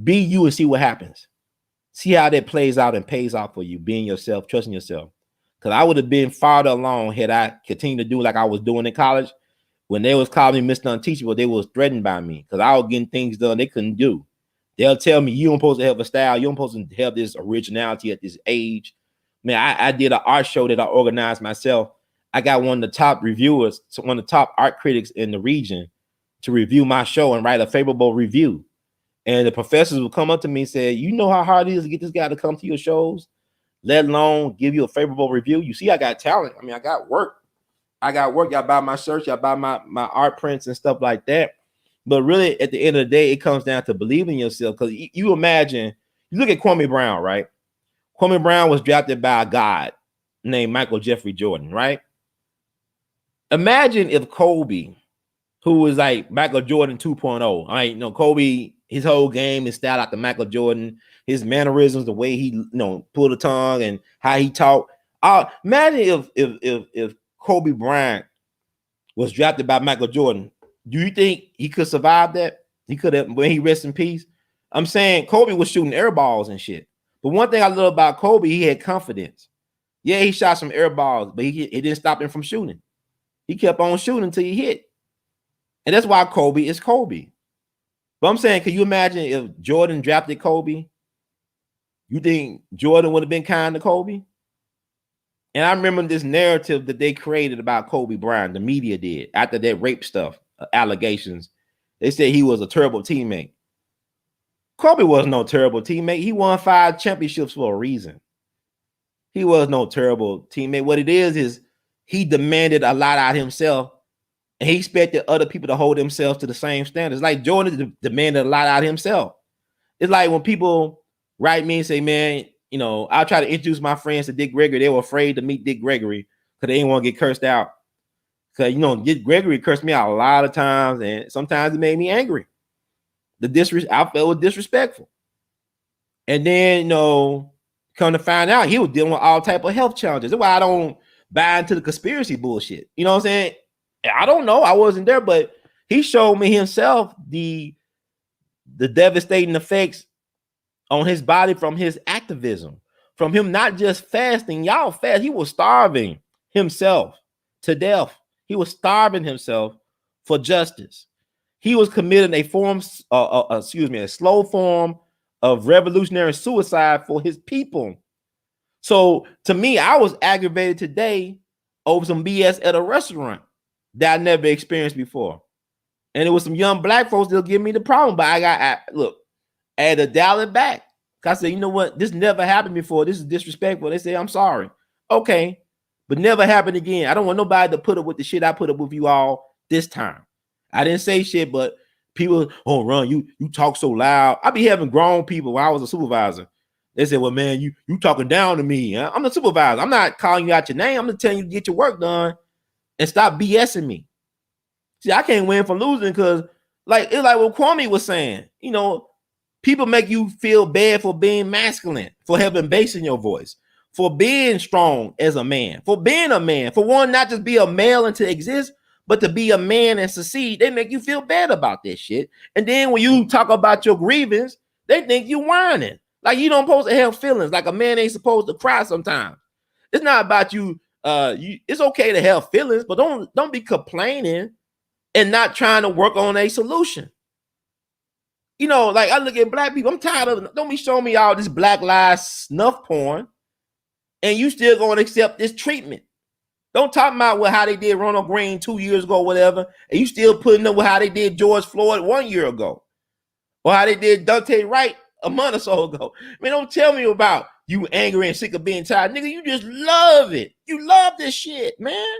Be you and see what happens. See how that plays out and pays off for you. Being yourself, trusting yourself. Because I would have been farther along had I continued to do like I was doing in college. When they was calling me Mr. Unteachable, they was threatened by me because I was getting things done they couldn't do. They'll tell me you don't supposed to have a style. You don't supposed to have this originality at this age. Man, I did an art show that I organized myself. I got one of the top reviewers, one of the top art critics in the region to review my show and write a favorable review. And the professors would come up to me and say, you know how hard it is to get this guy to come to your shows? let alone give you a favorable review. You see, I got talent. I mean, I got work. Y'all buy my shirts, y'all buy my art prints and stuff like that. But really, at the end of the day, it comes down to believing in yourself. Because you imagine, you look at Kwame Brown, right? Kwame Brown was drafted by a god named Michael Jeffrey Jordan, right? Imagine if Kobe, who was like Michael Jordan 2.0, Kobe, his whole game is styled after Michael Jordan, his mannerisms, the way he, pulled the tongue and how he talked. Imagine if Kobe Bryant was drafted by Michael Jordan. Do you think he could survive that? He could have, when he rests in peace. I'm saying Kobe was shooting air balls and shit. But one thing I love about Kobe, he had confidence. Yeah, he shot some air balls, but he didn't stop him from shooting. He kept on shooting until he hit. And that's why Kobe is Kobe. But I'm saying, can you imagine if Jordan drafted Kobe? You think Jordan would have been kind to Kobe? And I remember this narrative that they created about Kobe Bryant, the media did, after that rape stuff, allegations. They said he was a terrible teammate. Kobe was no terrible teammate. He won 5 championships for a reason. He was no terrible teammate. What it is he demanded a lot out of himself, and he expected other people to hold themselves to the same standards. Like Jordan demanded a lot out of himself. It's like when people write me and say, man, I'll try to introduce my friends to Dick Gregory. They were afraid to meet Dick Gregory because they didn't want to get cursed out. Because, Dick Gregory cursed me out a lot of times, and sometimes it made me angry. I felt it was disrespectful. And then, come to find out, he was dealing with all type of health challenges. That's why I don't buy into the conspiracy bullshit. You know what I'm saying? I don't know. I wasn't there, but he showed me himself the devastating effects on his body from his activism, from him not just fasting. Y'all fast. He was starving himself to death. He was starving himself for justice. He was committing a slow form of revolutionary suicide for his people. So to me, I was aggravated today over some BS at a restaurant that I never experienced before. And it was some young black folks that'll give me the problem. But I had to dial it back. I said, you know what? This never happened before. This is disrespectful. They say, I'm sorry. Okay. But never happened again. I don't want nobody to put up with the shit I put up with you all this time. I didn't say shit, but people, oh, Ron, you talk so loud. I be having grown people when I was a supervisor. They said, well, man, you talking down to me. I'm the supervisor. I'm not calling you out your name. I'm just telling you to get your work done and stop BSing me. See, I can't win for losing because it's like what Kwame was saying. People make you feel bad for being masculine, for having bass in your voice, for being strong as a man, for being a man, for one, not just be a male and to exist, but to be a man and succeed. They make you feel bad about this shit. And then when you talk about your grievance, they think you whining. Like you don't supposed to have feelings. Like a man ain't supposed to cry sometimes. It's not about you. It's okay to have feelings, but don't be complaining and not trying to work on a solution. Like I look at black people, I'm tired of it. Don't be showing me all this Black Lives snuff porn and you still going to accept this treatment. Don't talk about how they did Ronald Green 2 years ago, whatever, and you still putting up with how they did George Floyd 1 year ago or how they did Dante Wright a month or so ago. Man, don't tell me about you angry and sick of being tired. Nigga, you just love it. You love this shit, man.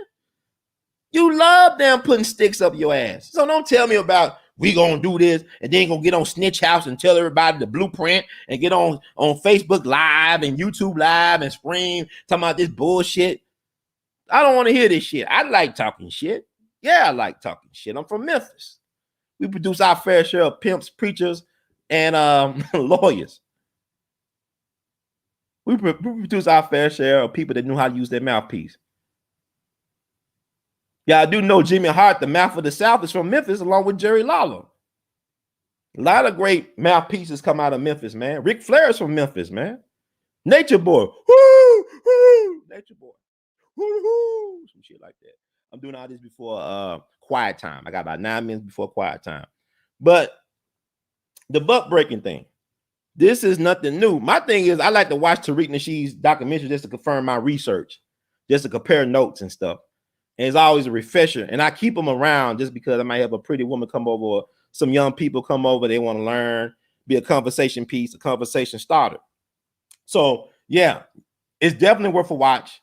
You love them putting sticks up your ass. So don't tell me about we gonna do this and then gonna get on Snitch House and tell everybody the blueprint and get on Facebook Live and YouTube Live and scream talking about this bullshit. I don't want to hear this shit. I like talking shit. Yeah, I like talking shit. I'm from Memphis. We produce our fair share of pimps, preachers, and lawyers. We produce our fair share of people that know how to use their mouthpiece. Yeah, I do know Jimmy Hart, the mouth of the South, is from Memphis, along with Jerry Lawler. A lot of great mouthpieces come out of Memphis, man. Ric Flair is from Memphis, man. Nature Boy. Woo, woo, Nature Boy. Woo, woo, some shit like that. I'm doing all this before quiet time. I got about 9 minutes before quiet time. But the butt breaking thing, this is nothing new. My thing is I like to watch Tariq Nasheed's documentary just to confirm my research, just to compare notes and stuff. And it's always a refresher. And I keep them around just because I might have a pretty woman come over or some young people come over. They want to learn, be a conversation piece, a conversation starter. So, yeah, It's definitely worth a watch.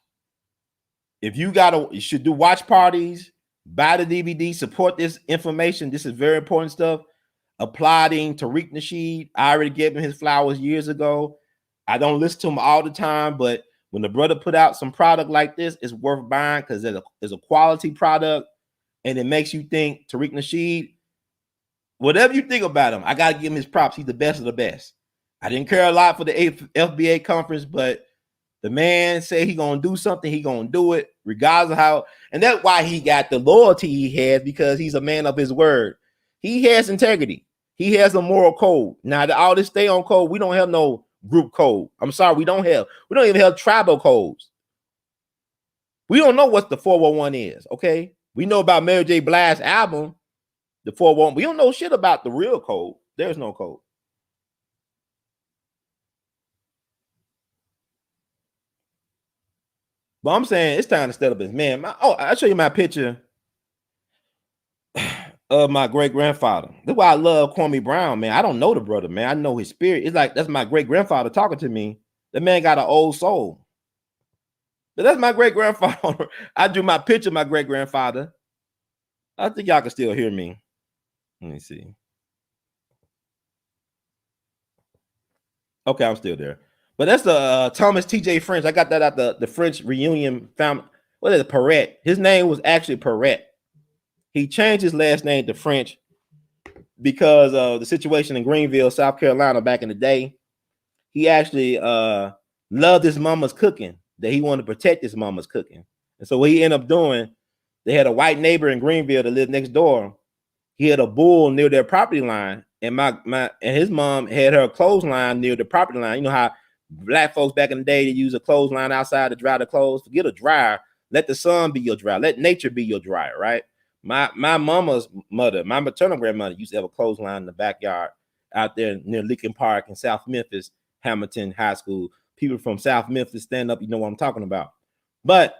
If you should do watch parties, buy the DVD, support this information. This is very important stuff. Applauding Tariq Nasheed. I already gave him his flowers years ago. I don't listen to him all the time, but when the brother put out some product like this, it's worth buying because it's a quality product and it makes you think Tariq Nasheed, whatever you think about him, I got to give him his props. He's the best of the best. I didn't care a lot for the FBA conference, but the man said he gonna do something, he gonna do it, regardless of how, and that's why he got the loyalty he has, because he's a man of his word. He has integrity. He has a moral code. Now, all this stay on code, we don't have no group code. I'm sorry, we don't even have tribal codes. We don't know what the 411 is, okay? We know about Mary J. Blige's album, the 411. We don't know shit about the real code. There's no code. But I'm saying it's time to step up his man. I'll show you my picture of my great-grandfather. That's why I love Kwame Brown, man. I don't know the brother, man. I know his spirit. It's like that's my great-grandfather talking to me. The man got an old soul. But that's my great-grandfather. I drew my picture of my great-grandfather. I think y'all can still hear me. Let me see. Okay, I'm still there. But that's the Thomas T.J. French. I got that at the French reunion. What is it? Perret. His name was actually Perret. He changed his last name to French because of the situation in Greenville, South Carolina back in the day. He actually loved his mama's cooking, that he wanted to protect his mama's cooking. And so what he ended up doing, they had a white neighbor in Greenville that lived next door. He had a bull near their property line, and his mom had her clothesline near the property line. You know how black folks back in the day, they use a clothesline outside to dry the clothes. Forget a dryer. Let the sun be your dryer. Let nature be your dryer, right? My mama's mother, my maternal grandmother, used to have a clothesline in the backyard out there near Lincoln Park in South Memphis, Hamilton High School. People from South Memphis stand up, you know what I'm talking about. But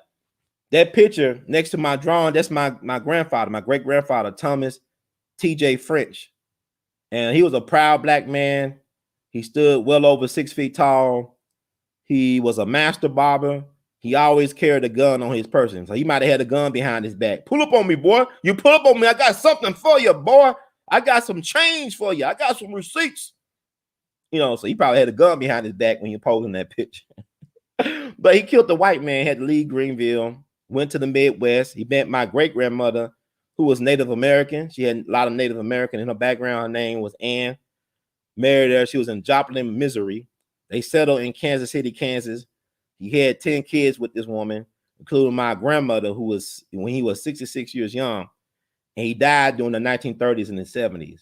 that picture next to my drawing, that's my grandfather, my great-grandfather, Thomas T.J. French. And he was a proud black man. He stood well over 6 feet tall. He was a master barber. He always carried a gun on his person. So he might have had a gun behind his back. Pull up on me, boy. You pull up on me. I got something for you, boy. I got some change for you. I got some receipts. You know, so he probably had a gun behind his back when he posing that picture. But he killed the white man, had to leave Greenville, went to the Midwest. He met my great-grandmother, who was Native American. She had a lot of Native American in her background. Her name was Ann. Married her. She was in Joplin, Missouri. They settled in Kansas City, Kansas. He had 10 kids with this woman, including my grandmother, who was, when he was 66 years young, and he died during the 1930s and the 70s.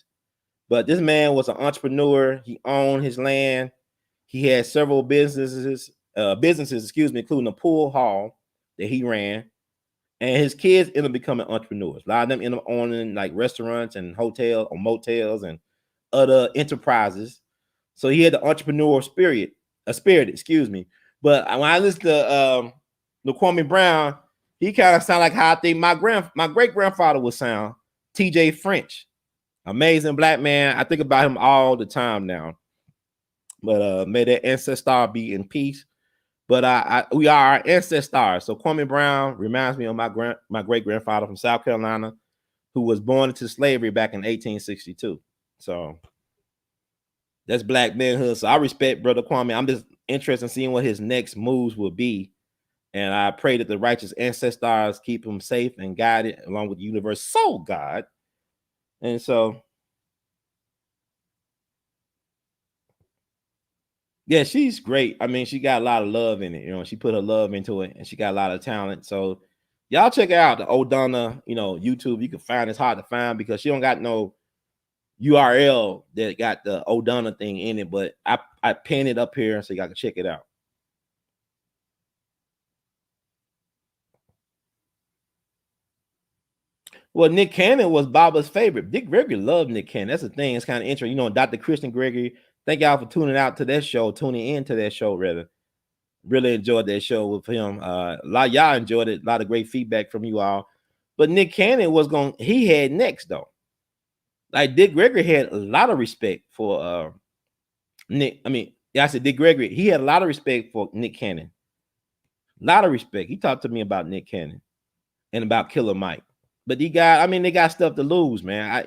But this man was an entrepreneur. He owned his land. He had several businesses, including a pool hall that he ran. And his kids ended up becoming entrepreneurs. A lot of them ended up owning like restaurants and hotels or motels and other enterprises. So he had the entrepreneur spirit. But when I listen to Kwame Brown, he kind of sound like how I think my great-grandfather would sound. T.J. French, amazing black man. I think about him all the time now. But may that ancestor be in peace. But we are our ancestors. So Kwame Brown reminds me of my great-grandfather from South Carolina, who was born into slavery back in 1862. So that's black manhood. So I respect Brother Kwame. I'm just interested in seeing what his next moves will be. And I pray that the righteous ancestors keep him safe and guided along with the universe. So God. And so, yeah, she's great. I mean, she got a lot of love in it. You know, she put her love into it and she got a lot of talent. So y'all check out the old Donna, YouTube. You can find it's hard to find because she don't got no URL that got the old Donna thing in it, but I pinned it up here so y'all can check it out. Well, Nick Cannon was Baba's favorite. Dick Gregory loved Nick Cannon. That's the thing. It's kind of interesting. Dr. Christian Gregory, thank y'all for tuning into that show, rather. Really enjoyed that show with him. A lot of y'all enjoyed it. A lot of great feedback from you all. But Nick Cannon he had next, though. Like Dick Gregory had a lot of respect for Nick. I said Dick Gregory. He had a lot of respect for Nick Cannon. A lot of respect. He talked to me about Nick Cannon and about Killer Mike. But they got stuff to lose, man.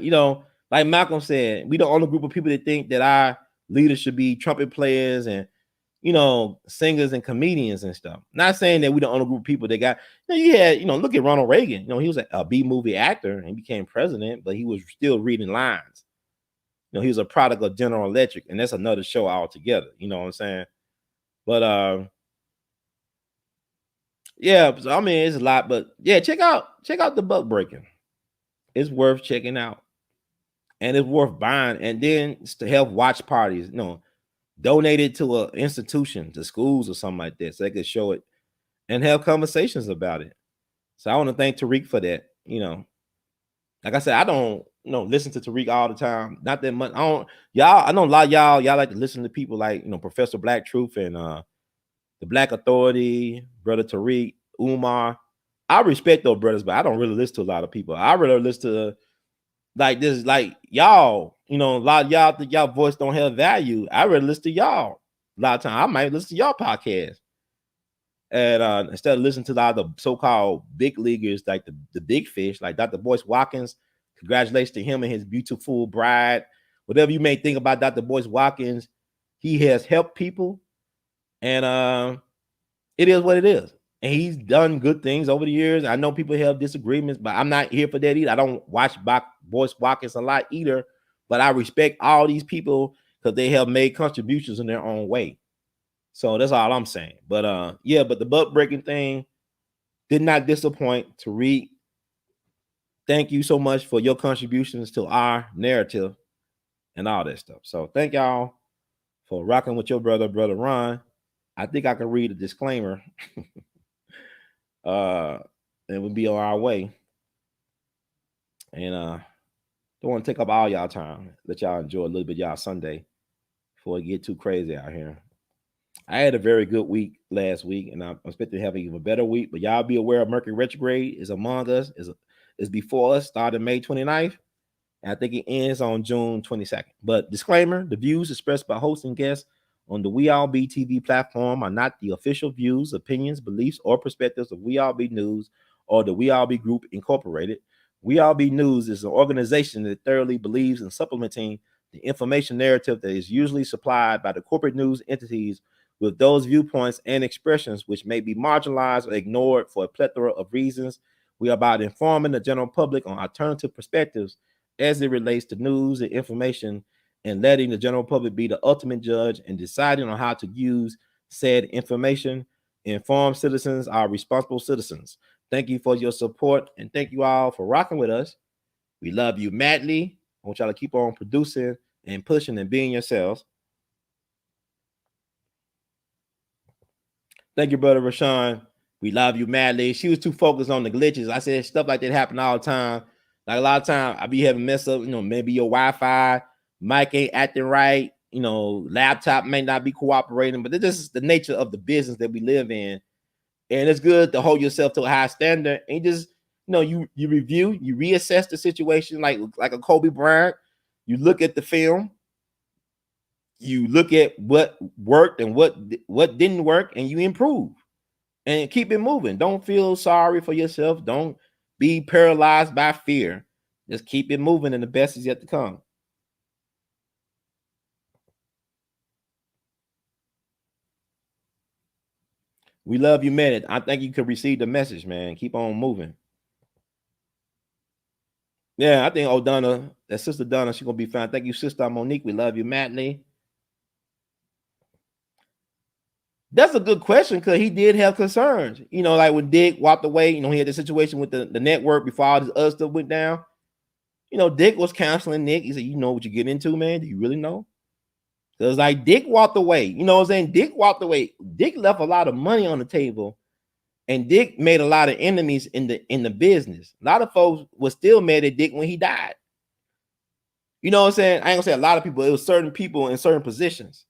Like Malcolm said, we the only group of people that think that our leaders should be trumpet players and singers and comedians and stuff. Not saying that we the only group of people that got, look at Ronald Reagan. He was a B-movie actor and became president, but he was still reading lines. He was a product of General Electric, and that's another show altogether. You know what I'm saying? But yeah, so, it's a lot, but yeah, check out the buck breaking. It's worth checking out, and it's worth buying, and then to help watch parties. Donate it to an institution, to schools or something like that, so they could show it and have conversations about it. So I want to thank Tariq for that. Like I said, I don't listen to Tariq all the time. Not that much. I know a lot of y'all like to listen to people like Professor Black Truth and the Black Authority, Brother Tariq, Umar. I respect those brothers, but I don't really listen to a lot of people. I really listen to like this, like y'all, a lot of y'all think y'all voice don't have value. I really listen to y'all. A lot of time I might listen to y'all podcast. And instead of listening to a lot of the so-called big leaguers, like the big fish, like Dr. Boyce Watkins, congratulations to him and his beautiful bride. Whatever you may think about Dr. Boyce Watkins, he has helped people. And it is what it is. And he's done good things over the years. I know people have disagreements, but I'm not here for that either. I don't watch Boyce Watkins a lot either, but I respect all these people because they have made contributions in their own way. So that's all I'm saying. But yeah, but the buck breaking thing did not disappoint. Tariq, thank you so much for your contributions to our narrative and all that stuff. So thank y'all for rocking with your brother Ron. I think I can read a disclaimer. And we'll be on our way. And don't want to take up all y'all time. Let y'all enjoy a little bit y'all Sunday before it get too crazy out here. I had a very good week last week, and I'm expecting to have an even better week. But y'all be aware of Mercury retrograde is among us, is before us, started May 29th. And I think it ends on June 22nd. But disclaimer, the views expressed by hosts and guests on the We All Be TV platform are not the official views, opinions, beliefs, or perspectives of We All Be News or the We All Be Group Incorporated. We All Be News is an organization that thoroughly believes in supplementing the information narrative that is usually supplied by the corporate news entities with those viewpoints and expressions which may be marginalized or ignored for a plethora of reasons. We are about informing the general public on alternative perspectives as it relates to news and information, and letting the general public be the ultimate judge and deciding on how to use said information. Informed citizens are responsible citizens. Thank you for your support, and thank you all for rocking with us. We love you madly. I want y'all to keep on producing and pushing and being yourselves. Thank you, brother Rashawn. We love you madly. She was too focused on the glitches. I said stuff like that happen all the time. Like a lot of time I be having mess up, maybe your Wi-Fi, mic ain't acting right, laptop may not be cooperating, but this is the nature of the business that we live in. And it's good to hold yourself to a high standard and just, you review, you reassess the situation like a Kobe Bryant. You look at the film, you look at what worked and what didn't work, and you improve and keep it moving. Don't feel sorry for yourself. Don't be paralyzed by fear. Just keep it moving, and the best is yet to come. We love you, man. I think you could receive the message, man. Keep on moving. Yeah, I think Donna, that sister Donna, she's gonna be fine. Thank you, sister Monique. We love you madly. That's a good question because he did have concerns. Like when Dick walked away, he had the situation with the network before all this other stuff went down. Dick was counseling Nick. He said, you know what you're getting into, man? Do you really know? Because like Dick walked away. You know what I'm saying? Dick walked away. Dick left a lot of money on the table, and Dick made a lot of enemies in the business. A lot of folks were still mad at Dick when he died. You know what I'm saying? I ain't gonna say a lot of people. It was certain people in certain positions.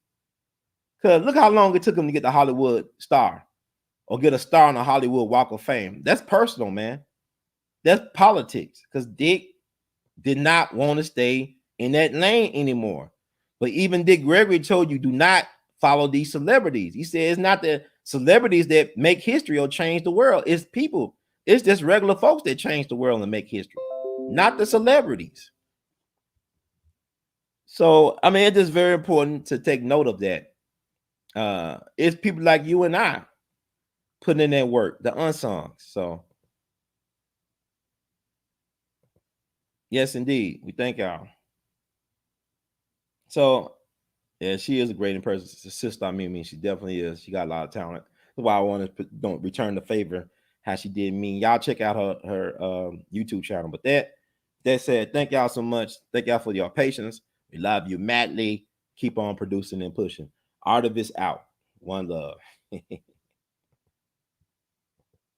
Because look how long it took him to get the Hollywood star or get a star on the Hollywood Walk of Fame. That's personal, man. That's politics. Because Dick did not want to stay in that lane anymore. But even Dick Gregory told you, do not follow these celebrities. He said it's not the celebrities that make history or change the world. It's people. It's just regular folks that change the world and make history, not the celebrities. So, I mean, it's just very important to take note of that. It's people like you and I putting in that work, the unsung. So, yes, indeed. We thank y'all. So, yeah, she is a great person. Sister, I mean, she definitely is. She got a lot of talent. That's why I want to don't return the favor how she did me. Y'all check out her YouTube channel. But that said, thank y'all so much. Thank y'all for your patience. We love you madly. Keep on producing and pushing. Artivist out. One love.